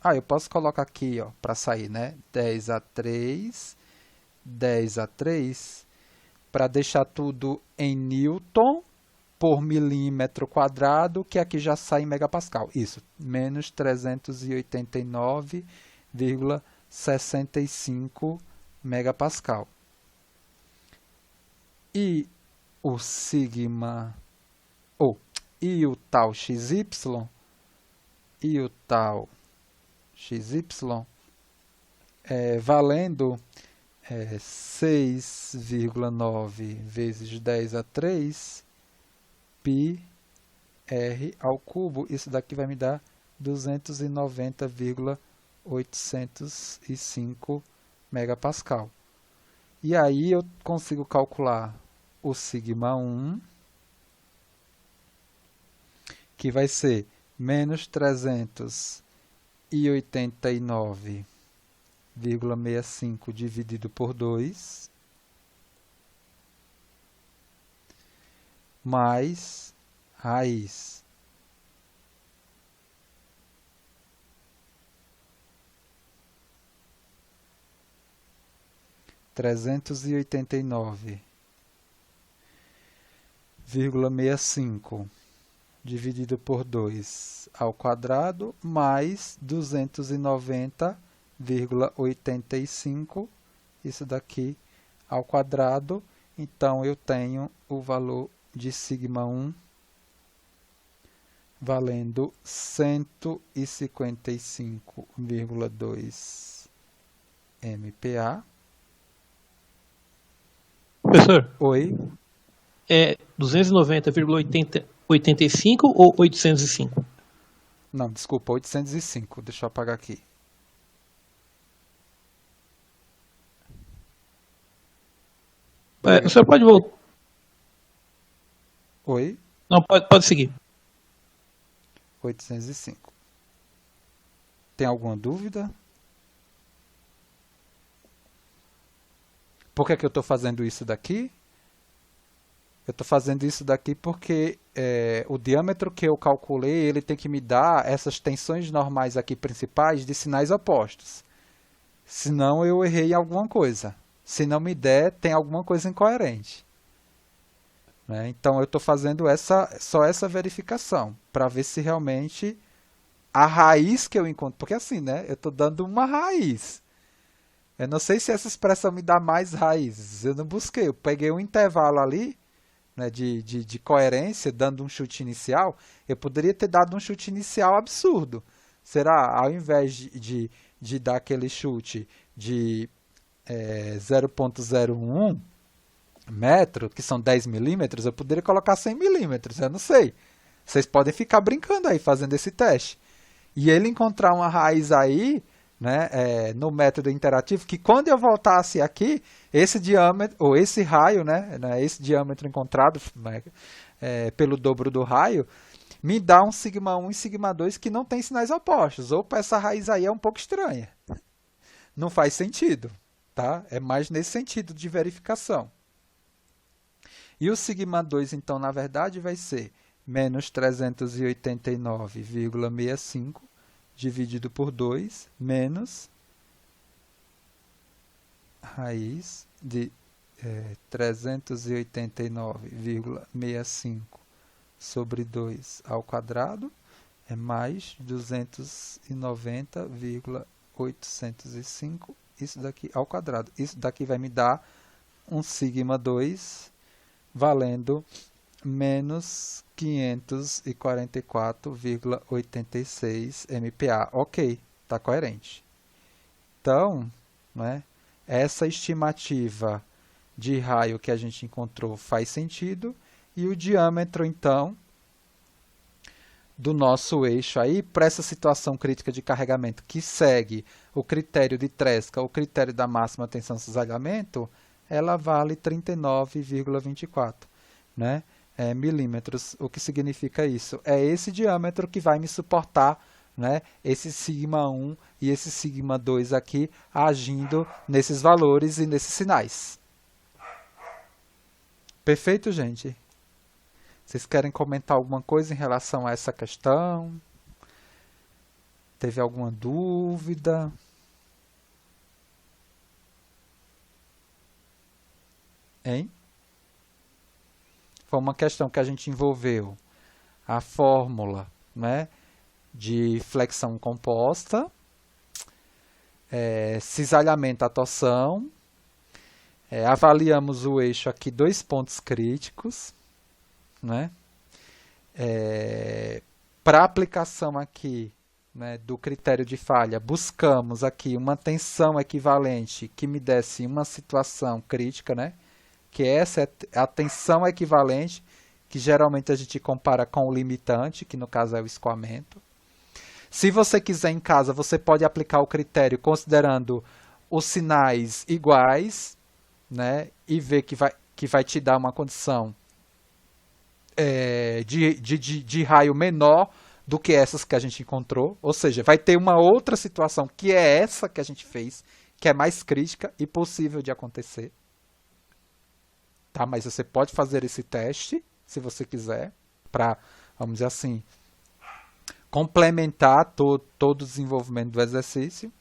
eu posso colocar aqui para sair, né? 10 a 3, 10 a 3, para deixar tudo em Newton por milímetro quadrado, que aqui já sai em megapascal. Isso, menos 389,65 megapascal. E o sigma, e o tal xy, valendo 6,9 vezes 10 a 3 π r ao cubo. Isso daqui vai me dar 290,805 megapascal. E aí eu consigo calcular o sigma 1, que vai ser menos 389,65 dividido por 2, mais raiz 389,65 dividido por 2 ao quadrado, mais 290,85, isso daqui ao quadrado. Então, eu tenho o valor de sigma 1 valendo 155,2 MPa. Professor, Oi? é 290,85 ou 805? Não, desculpa, 805. Deixa eu apagar aqui. O senhor pode voltar? Oi? Não, pode seguir. 805. Tem alguma dúvida? Por que que eu estou fazendo isso daqui? Eu estou fazendo isso daqui porque o diâmetro que eu calculei, ele tem que me dar essas tensões normais aqui principais de sinais opostos. Senão eu errei em alguma coisa. Se não me der, tem alguma coisa incoerente. Né? Então eu estou fazendo só essa verificação, para ver se realmente a raiz que eu encontro... Porque assim, né? Eu estou dando uma raiz. Eu não sei se essa expressão me dá mais raízes. Eu não busquei. Eu peguei um intervalo ali, né, de coerência, dando um chute inicial. Eu poderia ter dado um chute inicial absurdo. Será, ao invés de dar aquele chute de 0,01 metro, que são 10 milímetros, eu poderia colocar 100 milímetros. Eu não sei. Vocês podem ficar brincando aí, fazendo esse teste. E ele encontrar uma raiz aí, né, no método interativo, que quando eu voltasse aqui, esse diâmetro, ou esse raio, né, esse diâmetro encontrado pelo dobro do raio, me dá um sigma 1 e sigma 2 que não tem sinais opostos. Opa, essa raiz aí é um pouco estranha. Não faz sentido, tá? É mais nesse sentido de verificação. E o sigma 2, então, na verdade, vai ser menos 389,65 dividido por 2, menos raiz de 389,65 sobre 2 ao quadrado, é mais 290,805, isso daqui ao quadrado. Isso daqui vai me dar um sigma 2 valendo menos 544,86 MPa. Ok, está coerente. Então, né, essa estimativa de raio que a gente encontrou faz sentido, e o diâmetro, então, do nosso eixo aí, para essa situação crítica de carregamento que segue o critério de Tresca, o critério da máxima tensão de cisalhamento, ela vale 39,24, né, milímetros. O que significa isso? É esse diâmetro que vai me suportar, né, esse sigma 1 e esse sigma 2 aqui agindo nesses valores e nesses sinais. Perfeito, gente? Vocês querem comentar alguma coisa em relação a essa questão? Teve alguma dúvida? Hein? Foi uma questão que a gente envolveu a fórmula, né, de flexão composta, cisalhamento à torção, avaliamos o eixo aqui, 2 pontos críticos, né, para aplicação aqui, né, do critério de falha, buscamos aqui uma tensão equivalente que me desse uma situação crítica, né, que essa é a tensão equivalente, que geralmente a gente compara com o limitante, que no caso é o escoamento. Se você quiser em casa, você pode aplicar o critério considerando os sinais iguais, né, e ver que vai te dar uma condição de raio menor do que essas que a gente encontrou. Ou seja, vai ter uma outra situação que é essa que a gente fez, que é mais crítica e possível de acontecer. Tá? Mas você pode fazer esse teste, se você quiser, para, vamos dizer assim, complementar todo o desenvolvimento do exercício.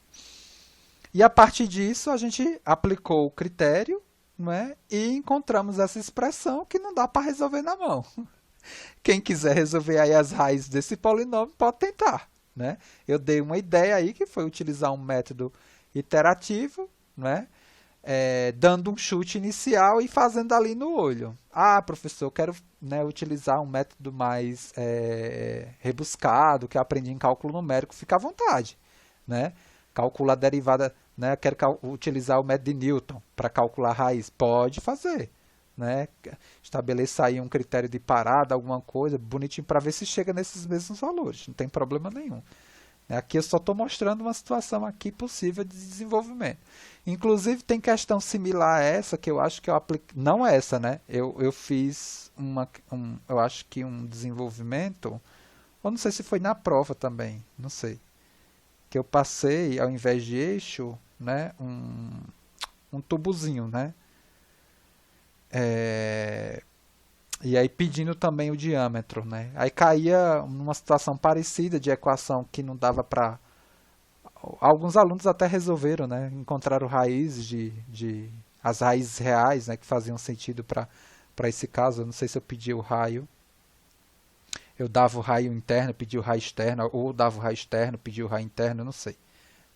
E a partir disso, a gente aplicou o critério, não é? E encontramos essa expressão que não dá para resolver na mão. Quem quiser resolver aí as raízes desse polinômio pode tentar, né? Eu dei uma ideia aí que foi utilizar um método iterativo, né? Dando um chute inicial e fazendo ali no olho. Ah, professor, eu quero, né, utilizar um método mais rebuscado, que eu aprendi em cálculo numérico, fica à vontade, né? Calcula a derivada, né? Eu quero utilizar o método de Newton para calcular a raiz. Pode fazer, né? Estabeleça aí um critério de parada, alguma coisa, bonitinho, para ver se chega nesses mesmos valores. Não tem problema nenhum. Aqui eu só estou mostrando uma situação aqui possível de desenvolvimento. Inclusive tem questão similar a essa que eu acho que eu apliquei, não essa, né? Eu fiz eu acho que um desenvolvimento, ou não sei se foi na prova também, não sei. Que eu passei, ao invés de eixo, né, um tubozinho, né? E aí pedindo também o diâmetro, né? Aí caía numa situação parecida de equação que não dava para... Alguns alunos até resolveram, né? Encontraram raízes as raízes reais, né? Que faziam sentido para esse caso. Eu não sei se eu pedi o raio. Eu dava o raio interno, pedi o raio externo, ou dava o raio externo, pedi o raio interno, eu não sei.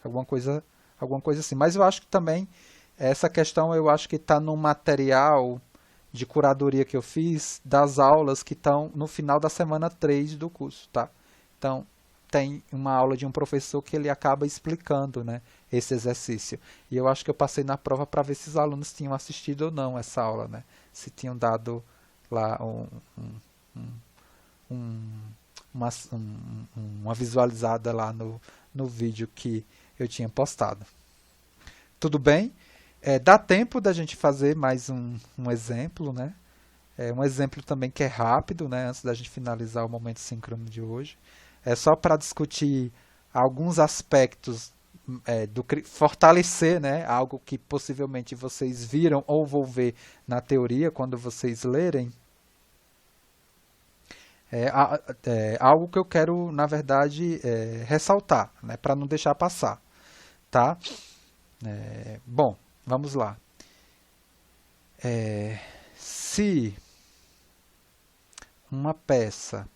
Alguma coisa assim. Mas eu acho que também, essa questão eu acho que está no material de curadoria que eu fiz das aulas que estão no final da semana 3 do curso, tá? Então, tem uma aula de um professor que ele acaba explicando, né, esse exercício. E eu acho que eu passei na prova para ver se os alunos tinham assistido ou não essa aula, né? Se tinham dado lá uma visualizada lá no vídeo que eu tinha postado. Tudo bem? Dá tempo da gente fazer mais um exemplo, né? Um exemplo também que é rápido, né? Antes da gente finalizar o momento síncrono de hoje. É só para discutir alguns aspectos fortalecer, né? Algo que possivelmente vocês viram ou vão ver na teoria quando vocês lerem. Algo que eu quero, na verdade, ressaltar, né? Para não deixar passar, tá? Bom, vamos lá. Se uma peça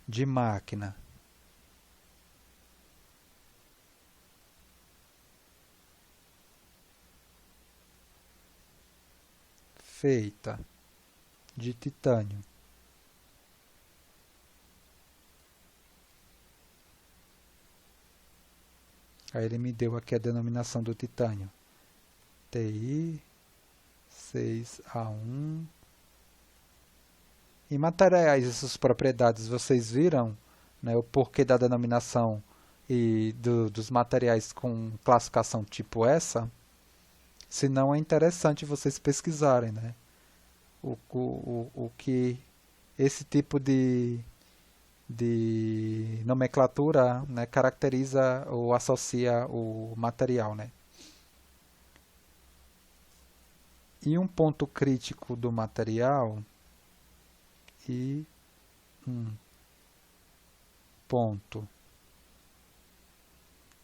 de máquina feita de titânio aí ele me deu aqui a denominação do titânio TI 6A1. Em materiais e suas propriedades, vocês viram, né, o porquê da denominação e dos materiais com classificação tipo essa? Se não, é interessante vocês pesquisarem, né, o que esse tipo de de nomenclatura, né, caracteriza ou associa o material, né? E um ponto crítico do material e um ponto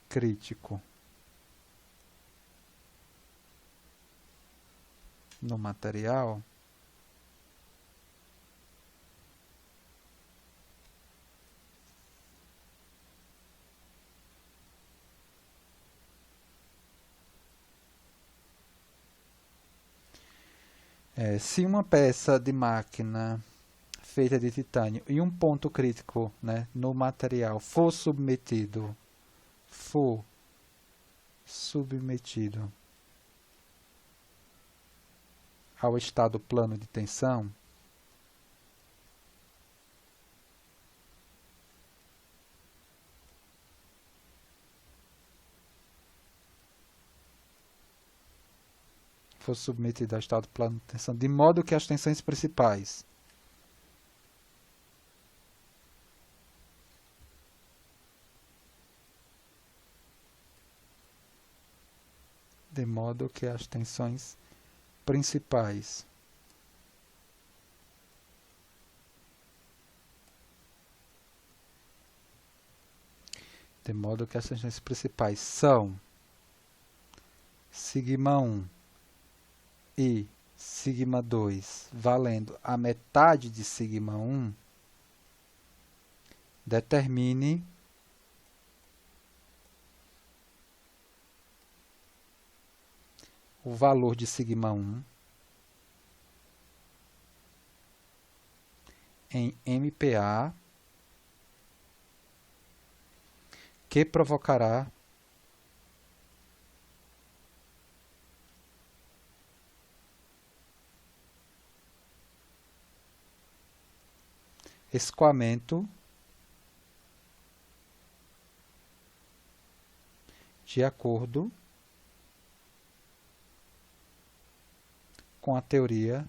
crítico no material se uma peça de máquina feita de titânio e um ponto crítico, né, no material for submetido ao estado plano de tensão, de modo que as tensões principais principais são σ1 e σ2 valendo a metade de σ1, determine o valor de σ1 em MPa que provocará escoamento de acordo com a teoria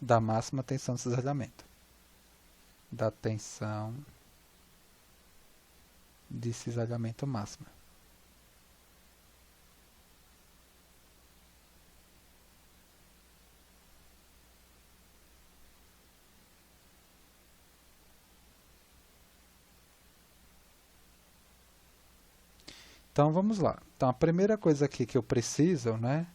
da máxima tensão de cisalhamento, da tensão de cisalhamento máxima. Então vamos lá. Então a primeira coisa aqui que eu preciso, né,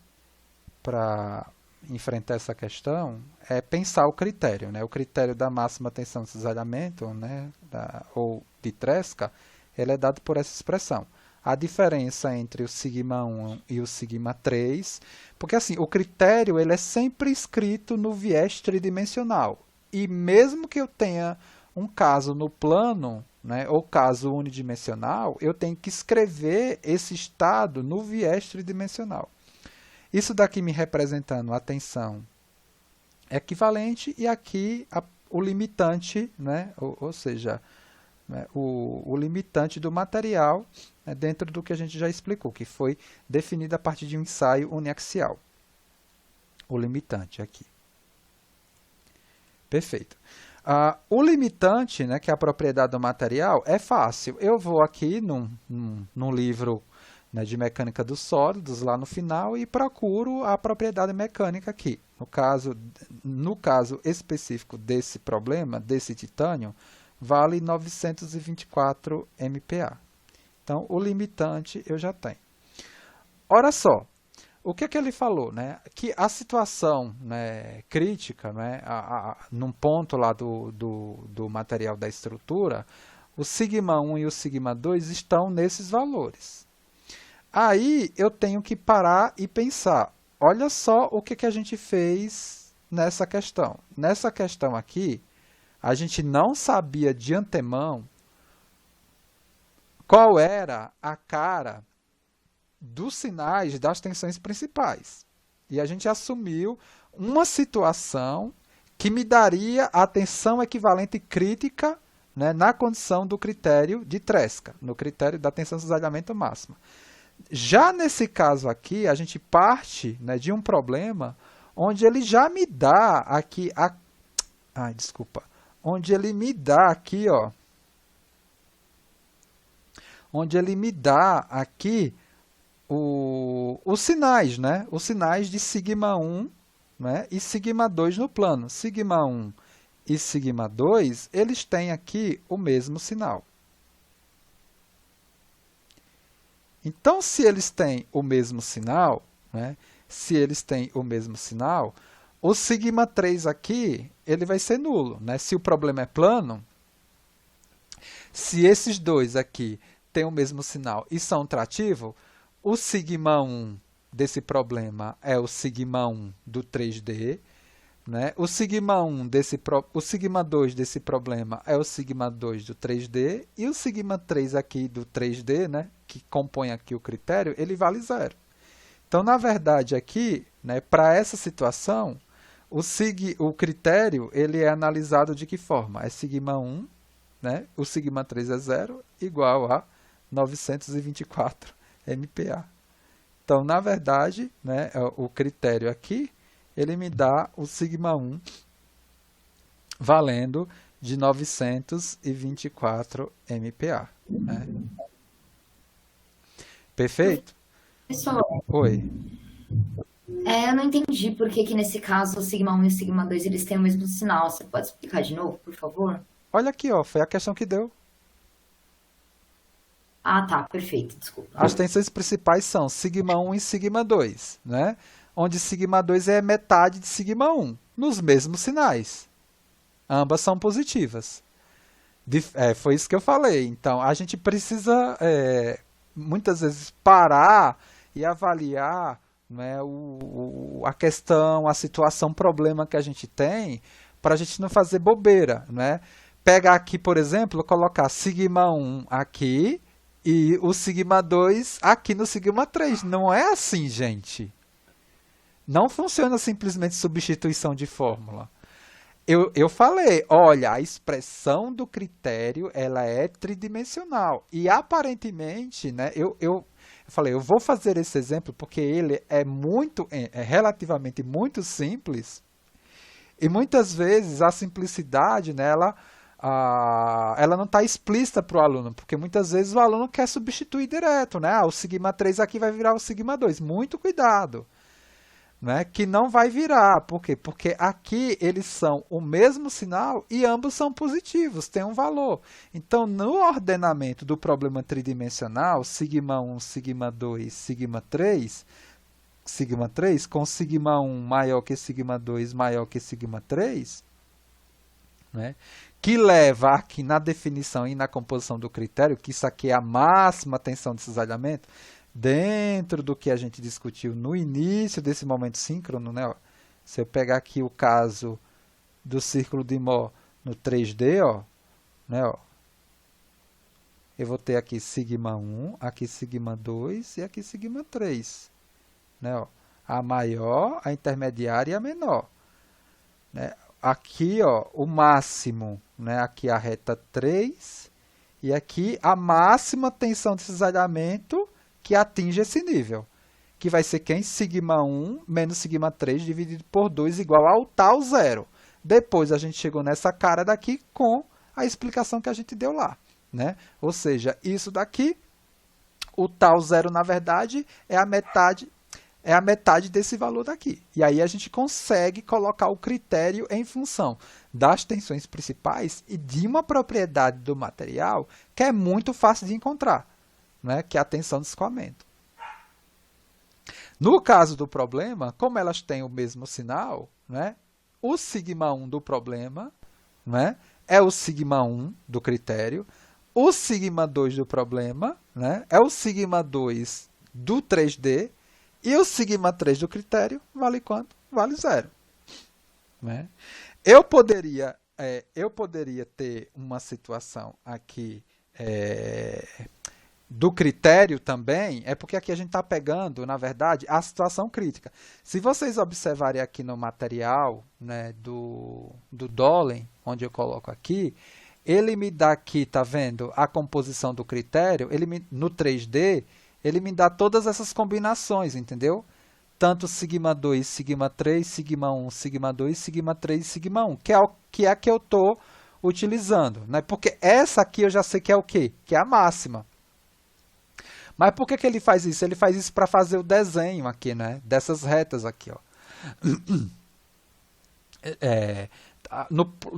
para enfrentar essa questão é pensar o critério, né? O critério da máxima tensão de cisalhamento, né, ou de Tresca, ele é dado por essa expressão. A diferença entre o σ1 e o σ3, porque assim, o critério ele é sempre escrito no viés tridimensional. E mesmo que eu tenha um caso no plano, né, ou caso unidimensional, eu tenho que escrever esse estado no viés tridimensional. Isso daqui me representando a tensão equivalente e aqui o limitante, né, ou seja, né, o limitante do material, né, dentro do que a gente já explicou, que foi definido a partir de um ensaio uniaxial. O limitante aqui. Perfeito. O limitante, né, que é a propriedade do material, é fácil. Eu vou aqui num livro, né, de mecânica dos sólidos, lá no final, e procuro a propriedade mecânica aqui. No caso específico desse problema, desse titânio, vale 924 MPa. Então, o limitante eu já tenho. Ora só, o que é que ele falou? Né? Que a situação, né, crítica, né, num ponto lá do material da estrutura, o σ1 e o σ2 estão nesses valores. Aí eu tenho que parar e pensar, olha só o que a gente fez nessa questão. Nessa questão aqui, a gente não sabia de antemão qual era a cara dos sinais das tensões principais. E a gente assumiu uma situação que me daria a tensão equivalente crítica, né, na condição do critério de Tresca, no critério da tensão de cisalhamento máxima. Já nesse caso aqui, a gente parte, né, de um problema onde ele já me dá aqui desculpa. Onde ele me dá aqui, ó. Onde ele me dá aqui os sinais, né? Os sinais de sigma 1, né, e sigma 2 no plano. Sigma 1 e sigma 2, eles têm aqui o mesmo sinal. Então, se eles têm o mesmo sinal, né, se eles têm o mesmo sinal, o sigma 3 aqui, ele vai ser nulo, né? Se o problema é plano, se esses dois aqui têm o mesmo sinal e são trativos, o sigma 1 desse problema é o sigma 1 do 3D, né? O sigma 2 desse problema é o sigma 2 do 3D, e o sigma 3 aqui do 3D, né, que compõe aqui o critério, ele vale zero. Então, na verdade, aqui, né, para essa situação, o critério ele é analisado de que forma? É sigma 1, né, o sigma 3 é zero, igual a 924 MPa. Então, na verdade, né, o critério aqui, ele me dá o sigma 1 valendo de 924 MPa. Né? Perfeito? Pessoal, Oi. eu não entendi por que nesse caso o sigma 1 e o sigma 2 eles têm o mesmo sinal. Você pode explicar de novo, por favor? Olha aqui, ó, foi a questão que deu. Ah, tá, perfeito, desculpa. As tensões principais são sigma 1 e sigma 2, né? Onde sigma 2 é metade de sigma 1, nos mesmos sinais. Ambas são positivas. Foi isso que eu falei. Então, a gente precisa, muitas vezes, parar e avaliar, né, a questão, a situação, problema que a gente tem, para a gente não fazer bobeira. Né? Pegar aqui, por exemplo, colocar sigma 1 aqui e o sigma 2 aqui no sigma 3. Não é assim, gente. Não funciona simplesmente substituição de fórmula. Eu falei, olha, a expressão do critério ela é tridimensional. E aparentemente, né, eu falei, eu vou fazer esse exemplo porque ele é relativamente muito simples. E muitas vezes a simplicidade, né, ela não está explícita para o aluno, porque muitas vezes o aluno quer substituir direto, né? O sigma 3 aqui vai virar o sigma 2. Muito cuidado. Né, que não vai virar. Por quê? Porque aqui eles são o mesmo sinal e ambos são positivos, tem um valor. Então, no ordenamento do problema tridimensional, sigma 1, sigma 2, sigma 3, com sigma 1 maior que sigma 2 maior que sigma 3, né, que leva aqui na definição e na composição do critério, que isso aqui é a máxima tensão de cisalhamento, dentro do que a gente discutiu no início desse momento síncrono, né? Ó, se eu pegar aqui o caso do círculo de Mohr no 3D, ó, né? Ó, eu vou ter aqui sigma 1, aqui sigma 2 e aqui sigma 3. Né? Ó, a maior, a intermediária e a menor. Né? Aqui, ó, o máximo, né? Aqui a reta 3 e aqui a máxima tensão de cisalhamento que atinge esse nível, que vai ser quem? Sigma 1 menos sigma 3 dividido por 2 igual ao tal zero. Depois a gente chegou nessa cara daqui com a explicação que a gente deu lá. Né? Ou seja, isso daqui, o tal zero, na verdade, é a metade desse valor daqui. E aí a gente consegue colocar o critério em função das tensões principais e de uma propriedade do material que é muito fácil de encontrar. Né, que é a tensão de escoamento. No caso do problema, como elas têm o mesmo sinal, né, o sigma 1 do problema, né, é o sigma 1 do critério, o sigma 2 do problema, né, é o sigma 2 do 3D, e o sigma 3 do critério vale quanto? Vale zero. Né? Eu poderia ter uma situação aqui do critério também, é porque aqui a gente está pegando, na verdade, a situação crítica. Se vocês observarem aqui no material, né, do Dolen, onde eu coloco aqui, ele me dá aqui, tá vendo, a composição do critério, no 3D, ele me dá todas essas combinações, entendeu? Tanto sigma 2, sigma 3, sigma 1, sigma 2, sigma 3 e sigma 1, que é a que eu estou utilizando, né? Porque essa aqui eu já sei que é o quê? Que é a máxima. Mas por que ele faz isso? Ele faz isso para fazer o desenho aqui, né? Dessas retas aqui, ó.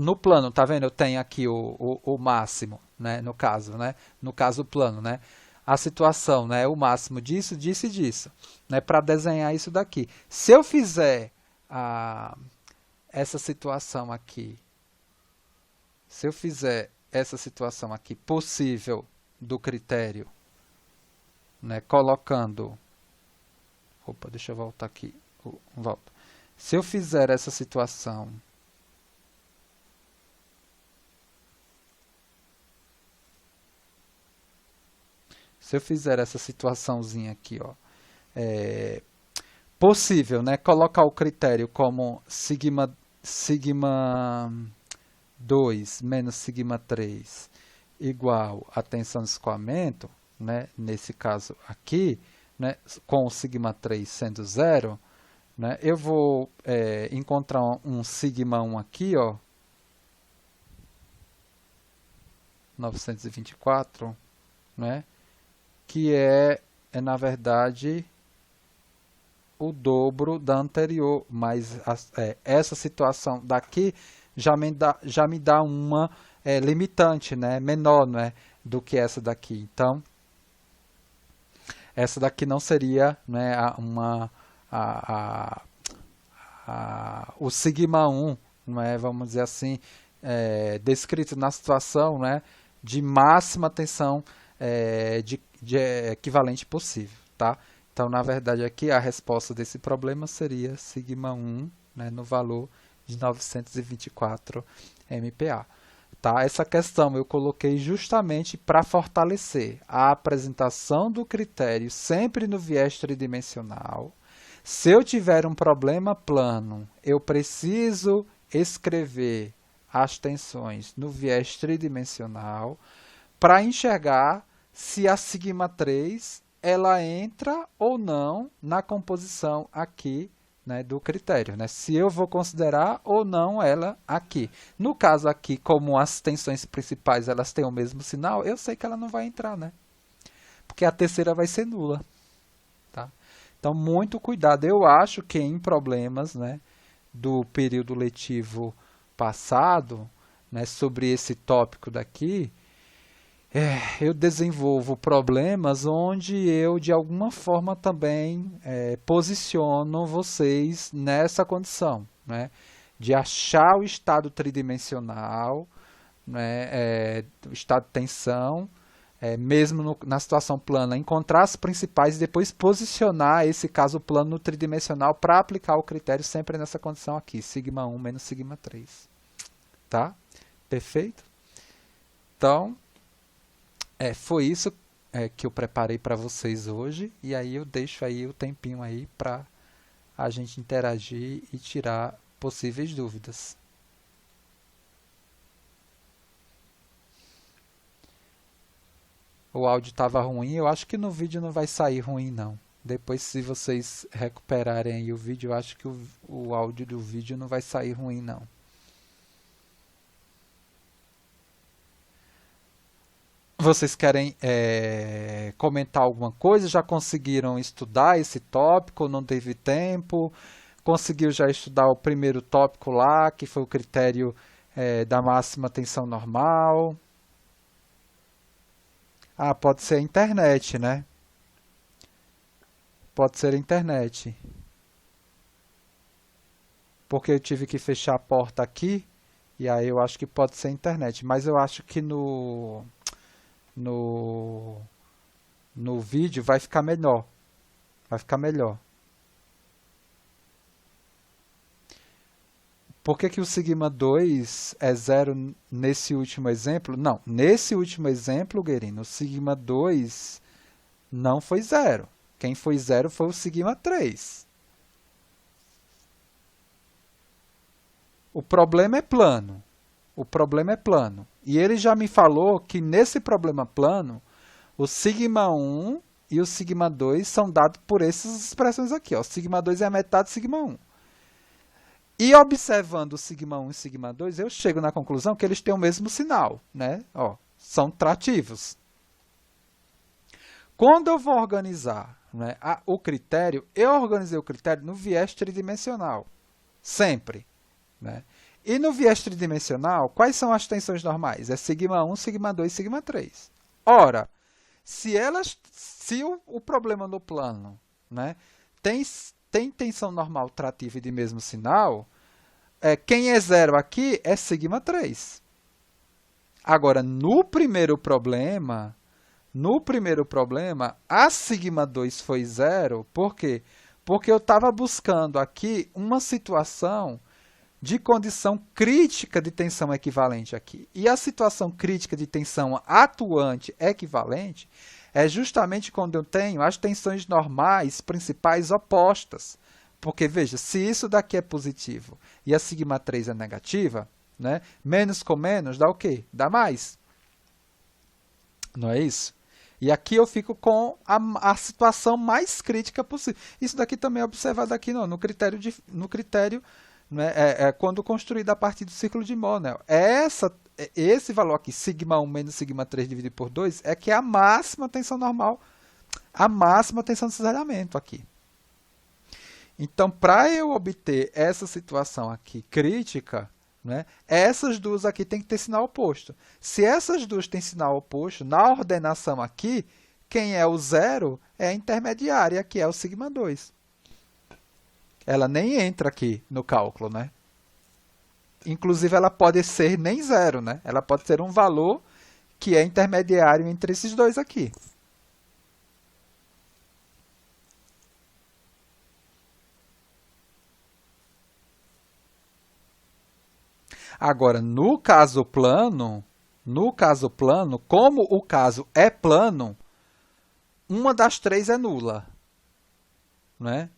No plano, tá vendo? Eu tenho aqui o máximo, né? No caso, né? No caso, o plano, né? A situação, né? O máximo disso, disso e disso, né? Para desenhar isso daqui. Se eu fizer essa situação aqui, possível do critério, né? Colocando, opa, deixa eu voltar aqui, volto. Se eu fizer essa situação situaçãozinha aqui, ó, possível, né? Colocar o critério como sigma 2 menos sigma 3 igual a tensão de escoamento, né? Nesse caso aqui, né? Com o sigma 3 sendo zero, né? Eu vou encontrar um sigma 1 aqui, ó, 924, né? Que é na verdade o dobro da anterior, mas essa situação daqui já me dá uma limitante, né? Menor, né? Do que essa daqui. Então, essa daqui não seria, né, o sigma 1, né, vamos dizer assim, descrito na situação, né, de máxima tensão de equivalente possível, tá? Então, na verdade, aqui a resposta desse problema seria sigma 1, né, no valor de 924 MPa. Tá? Essa questão eu coloquei justamente para fortalecer a apresentação do critério sempre no viés tridimensional. Se eu tiver um problema plano, eu preciso escrever as tensões no viés tridimensional para enxergar se a sigma 3 ela entra ou não na composição aqui, né, do critério, né? Se eu vou considerar ou não ela aqui. No caso aqui, como as tensões principais elas têm o mesmo sinal, eu sei que ela não vai entrar, né? Porque a terceira vai ser nula. Tá? Então, muito cuidado. Eu acho que em problemas, né, do período letivo passado, né, sobre esse tópico daqui, eu desenvolvo problemas onde eu, de alguma forma, também posiciono vocês nessa condição, né, de achar o estado tridimensional, né, o estado de tensão, mesmo na situação plana, encontrar as principais e depois posicionar esse caso plano no tridimensional para aplicar o critério sempre nessa condição aqui, sigma 1 menos sigma 3. Tá? Perfeito? Então, foi isso que eu preparei para vocês hoje, e aí eu deixo aí o tempinho aí para a gente interagir e tirar possíveis dúvidas. O áudio estava ruim, eu acho que no vídeo não vai sair ruim não. Depois, se vocês recuperarem aí o vídeo, eu acho que o áudio do vídeo não vai sair ruim não. Vocês querem comentar alguma coisa? Já conseguiram estudar esse tópico? Não teve tempo? Conseguiu já estudar o primeiro tópico lá, que foi o critério da máxima tensão normal? Ah, pode ser a internet, né? Pode ser a internet. Porque eu tive que fechar a porta aqui, e aí eu acho que pode ser a internet. Mas eu acho que no vídeo vai ficar melhor. Vai ficar melhor. Por que o sigma 2 é zero nesse último exemplo? Não, nesse último exemplo, Guerino, o sigma 2 não foi zero. Quem foi zero foi o sigma 3. O problema é plano. O problema é plano. E ele já me falou que nesse problema plano, o sigma 1 e o sigma 2 são dados por essas expressões aqui. Ó. Sigma 2 é a metade de sigma 1. E observando o sigma 1 e sigma 2, eu chego na conclusão que eles têm o mesmo sinal, né? Ó, são trativos. Quando eu vou organizar, né, o critério, eu organizei o critério no viés tridimensional, sempre. Né? E no viés tridimensional, quais são as tensões normais? É sigma 1, sigma 2, sigma 3. Ora, se o problema no plano, né, tem tensão normal trativa e de mesmo sinal, quem é zero aqui é sigma 3. Agora, no primeiro problema, a sigma 2 foi zero. Por quê? Porque eu estava buscando aqui uma situação de condição crítica de tensão equivalente aqui. E a situação crítica de tensão atuante equivalente é justamente quando eu tenho as tensões normais principais opostas. Porque, veja, se isso daqui é positivo e a sigma 3 é negativa, né, menos com menos dá o quê? Dá mais. Não é isso? E aqui eu fico com a situação mais crítica possível. Isso daqui também é observado aqui no critério né, quando construído a partir do círculo de Monell. Esse valor aqui, sigma 1 menos sigma 3 dividido por 2, é que é a máxima tensão normal, a máxima tensão de cisalhamento aqui. Então, para eu obter essa situação aqui crítica, né, essas duas aqui têm que ter sinal oposto. Se essas duas têm sinal oposto, na ordenação aqui, quem é o zero é a intermediária, que é o sigma 2. Ela nem entra aqui no cálculo, né? Inclusive, ela pode ser nem zero, né? Ela pode ser um valor que é intermediário entre esses dois aqui. Agora, no caso plano, como o caso é plano, uma das três é nula, né?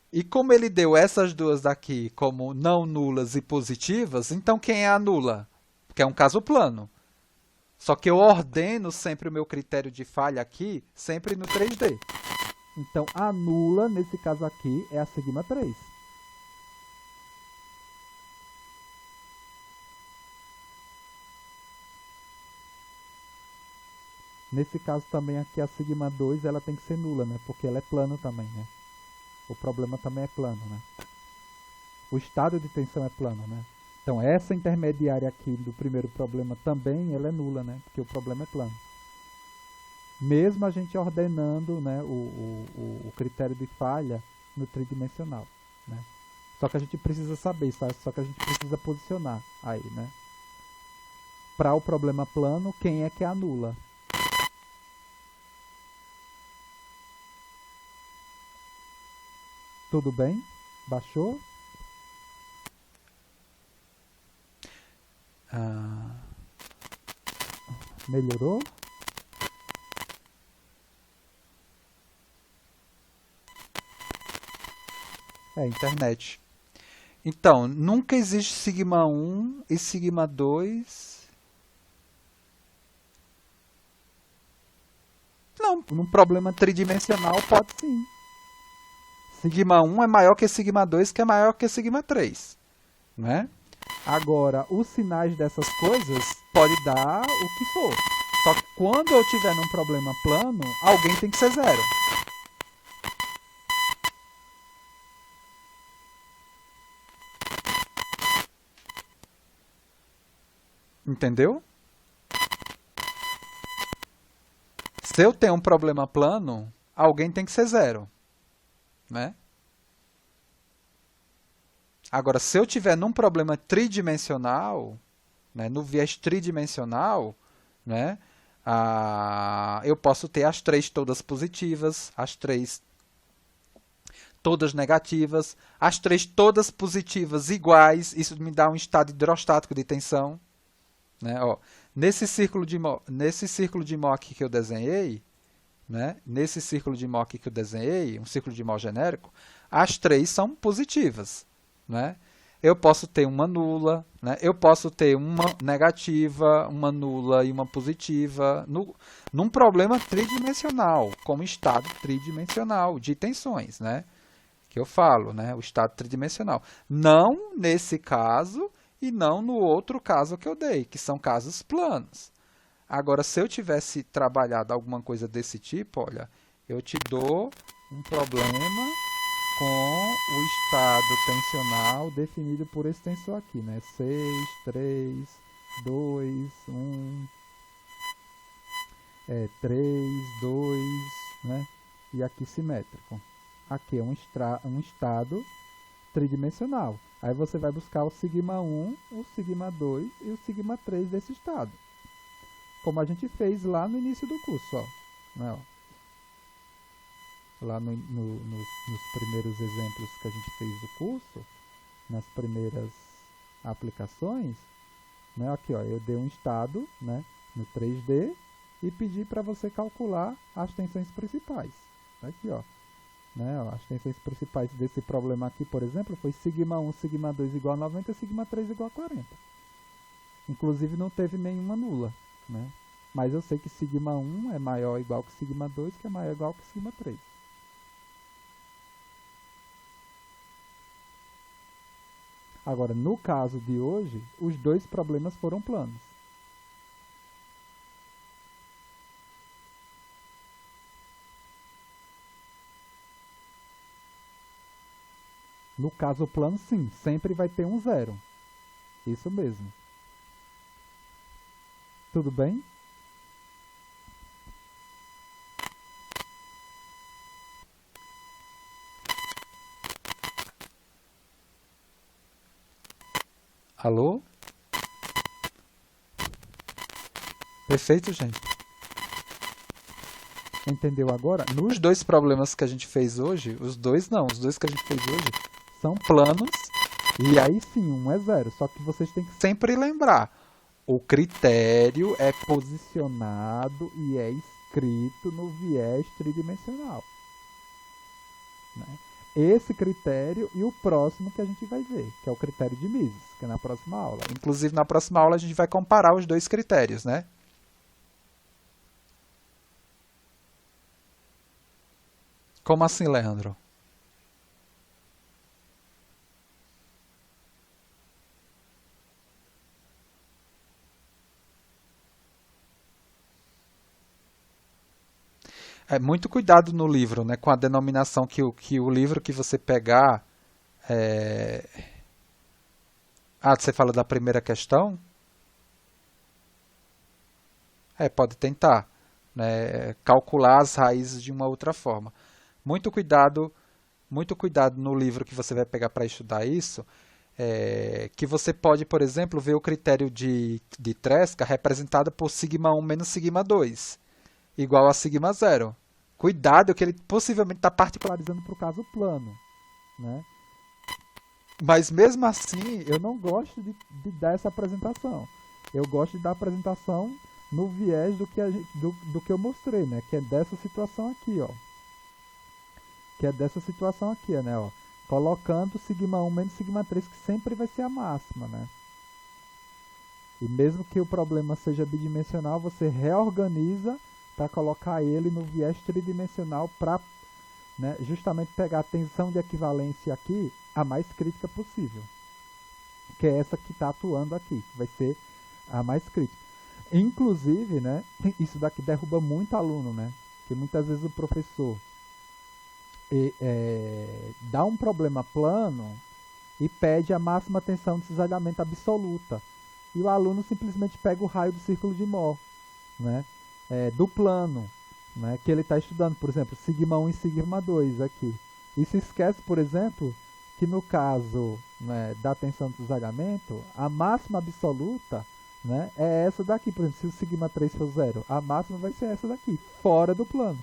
E como ele deu essas duas daqui como não nulas e positivas, então quem é a nula? Porque é um caso plano. Só que eu ordeno sempre o meu critério de falha aqui, sempre no 3D. Então, a nula, nesse caso aqui, é a sigma 3. Nesse caso também aqui a sigma 2 ela tem que ser nula, né? Porque ela é plano também, né? O problema também é plano, né? O estado de tensão é plano, né? Então essa intermediária aqui do primeiro problema também ela é nula, né? Porque o problema é plano. Mesmo a gente ordenando, né, o critério de falha no tridimensional, né? Só que a gente precisa saber, sabe? Só que a gente precisa posicionar aí, né? Para o problema plano, quem é que anula? Tudo bem? Baixou? Melhorou? Internet. Então, nunca existe sigma 1 e sigma 2. Não, num problema tridimensional pode sim. Sigma 1 é maior que sigma 2, que é maior que sigma 3. Né? Agora, os sinais dessas coisas podem dar o que for. Só que quando eu tiver num problema plano, alguém tem que ser zero. Entendeu? Se eu tenho um problema plano, alguém tem que ser zero. Né? Agora, se eu tiver num problema tridimensional, né, no viés tridimensional, né, eu posso ter as três todas positivas, as três todas negativas, as três todas positivas iguais. Isso me dá um estado hidrostático de tensão. Né? Ó, nesse círculo de Mock que eu desenhei, né? Nesse círculo de Mock que eu desenhei, um círculo de Moll genérico, as três são positivas. Né? eu posso ter uma nula, né? Eu posso ter uma negativa, uma nula e uma positiva num problema tridimensional, como estado tridimensional de tensões, né? Que eu falo, né? O estado tridimensional. Não nesse caso e não no outro caso que eu dei, que são casos planos. Agora, se eu tivesse trabalhado alguma coisa desse tipo, olha, eu te dou um problema com o estado tensional definido por esse tensor aqui, né? 6, 3, 2, 1, 3, 2, né? E aqui simétrico. Aqui é um estado tridimensional. Aí você vai buscar o sigma 1, o sigma 2 e o sigma 3 desse estado. Como a gente fez lá no início do curso, ó. Né, ó. Lá nos primeiros exemplos que a gente fez do curso, nas primeiras aplicações, né, aqui ó, eu dei um estado, né, no 3D e pedi para você calcular as tensões principais. Aqui ó, né, ó, as tensões principais desse problema aqui, por exemplo, foi sigma 1, sigma 2 igual a 90 e sigma 3 igual a 40. Inclusive não teve nenhuma nula, né? Mas eu sei que sigma 1 é maior ou igual que sigma 2, que é maior ou igual que sigma 3. Agora, no caso de hoje, os dois problemas foram planos. No caso plano, sim, sempre vai ter um zero. Isso mesmo. Tudo bem? Alô? Perfeito, gente. Entendeu agora? Nos dois problemas que a gente fez hoje, os dois que a gente fez hoje são planos, e aí sim, um é zero. Só que vocês têm que sempre lembrar, o critério é posicionado e é escrito no viés tridimensional. Né? Esse critério e o próximo que a gente vai ver, que é o critério de Mises, que é na próxima aula. Inclusive, na próxima aula a gente vai comparar os dois critérios, né? Como assim, Leandro? É muito cuidado no livro, né, com a denominação que o livro que você pegar. É... Ah, você fala da primeira questão? Pode tentar, né, calcular as raízes de uma outra forma. Muito cuidado no livro que você vai pegar para estudar isso, que você pode, por exemplo, ver o critério de Tresca representado por sigma 1 menos sigma 2, igual a sigma 0. Cuidado que ele possivelmente está particularizando para o caso plano. Né? Mas mesmo assim, eu não gosto de dar essa apresentação. Eu gosto de dar a apresentação no viés do que eu mostrei, né? Que é dessa situação aqui, ó. Né? Ó. Colocando sigma 1 menos sigma 3, que sempre vai ser a máxima, né? E mesmo que o problema seja bidimensional, você reorganiza para colocar ele no viés tridimensional para, né, justamente pegar a tensão de equivalência aqui a mais crítica possível. Que é essa que está atuando aqui, que vai ser a mais crítica. Inclusive, né, isso daqui derruba muito aluno, né? Porque muitas vezes o professor dá um problema plano e pede a máxima tensão de cisalhamento absoluta. E o aluno simplesmente pega o raio do círculo de Mohr, né? Do plano, né? Que ele está estudando, por exemplo, sigma 1 e sigma 2 aqui. E se esquece, por exemplo, que no caso, né, da tensão de cisalhamento, a máxima absoluta, né, é essa daqui. Por exemplo, se o sigma 3 for zero, a máxima vai ser essa daqui, fora do plano.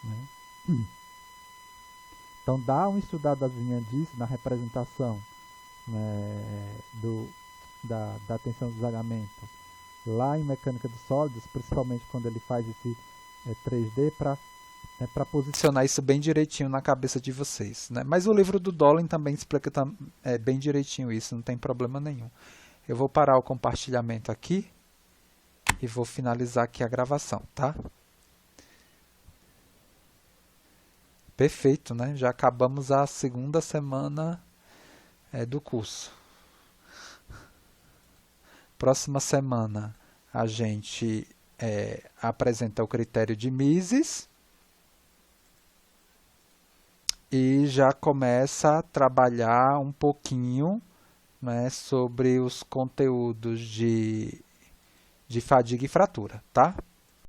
Né? Então dá uma estudadazinha disso na representação, né, da tensão de cisalhamento lá em mecânica dos sólidos, principalmente quando ele faz esse 3D, para né, para posicionar isso bem direitinho na cabeça de vocês, né? Mas o livro do Dolan também explica bem direitinho isso, não tem problema nenhum. Eu vou parar o compartilhamento aqui e vou finalizar aqui a gravação, tá? Perfeito, né? Já acabamos a segunda semana do curso. Próxima semana a gente apresenta o critério de Mises e já começa a trabalhar um pouquinho, né, sobre os conteúdos de fadiga e fratura, tá?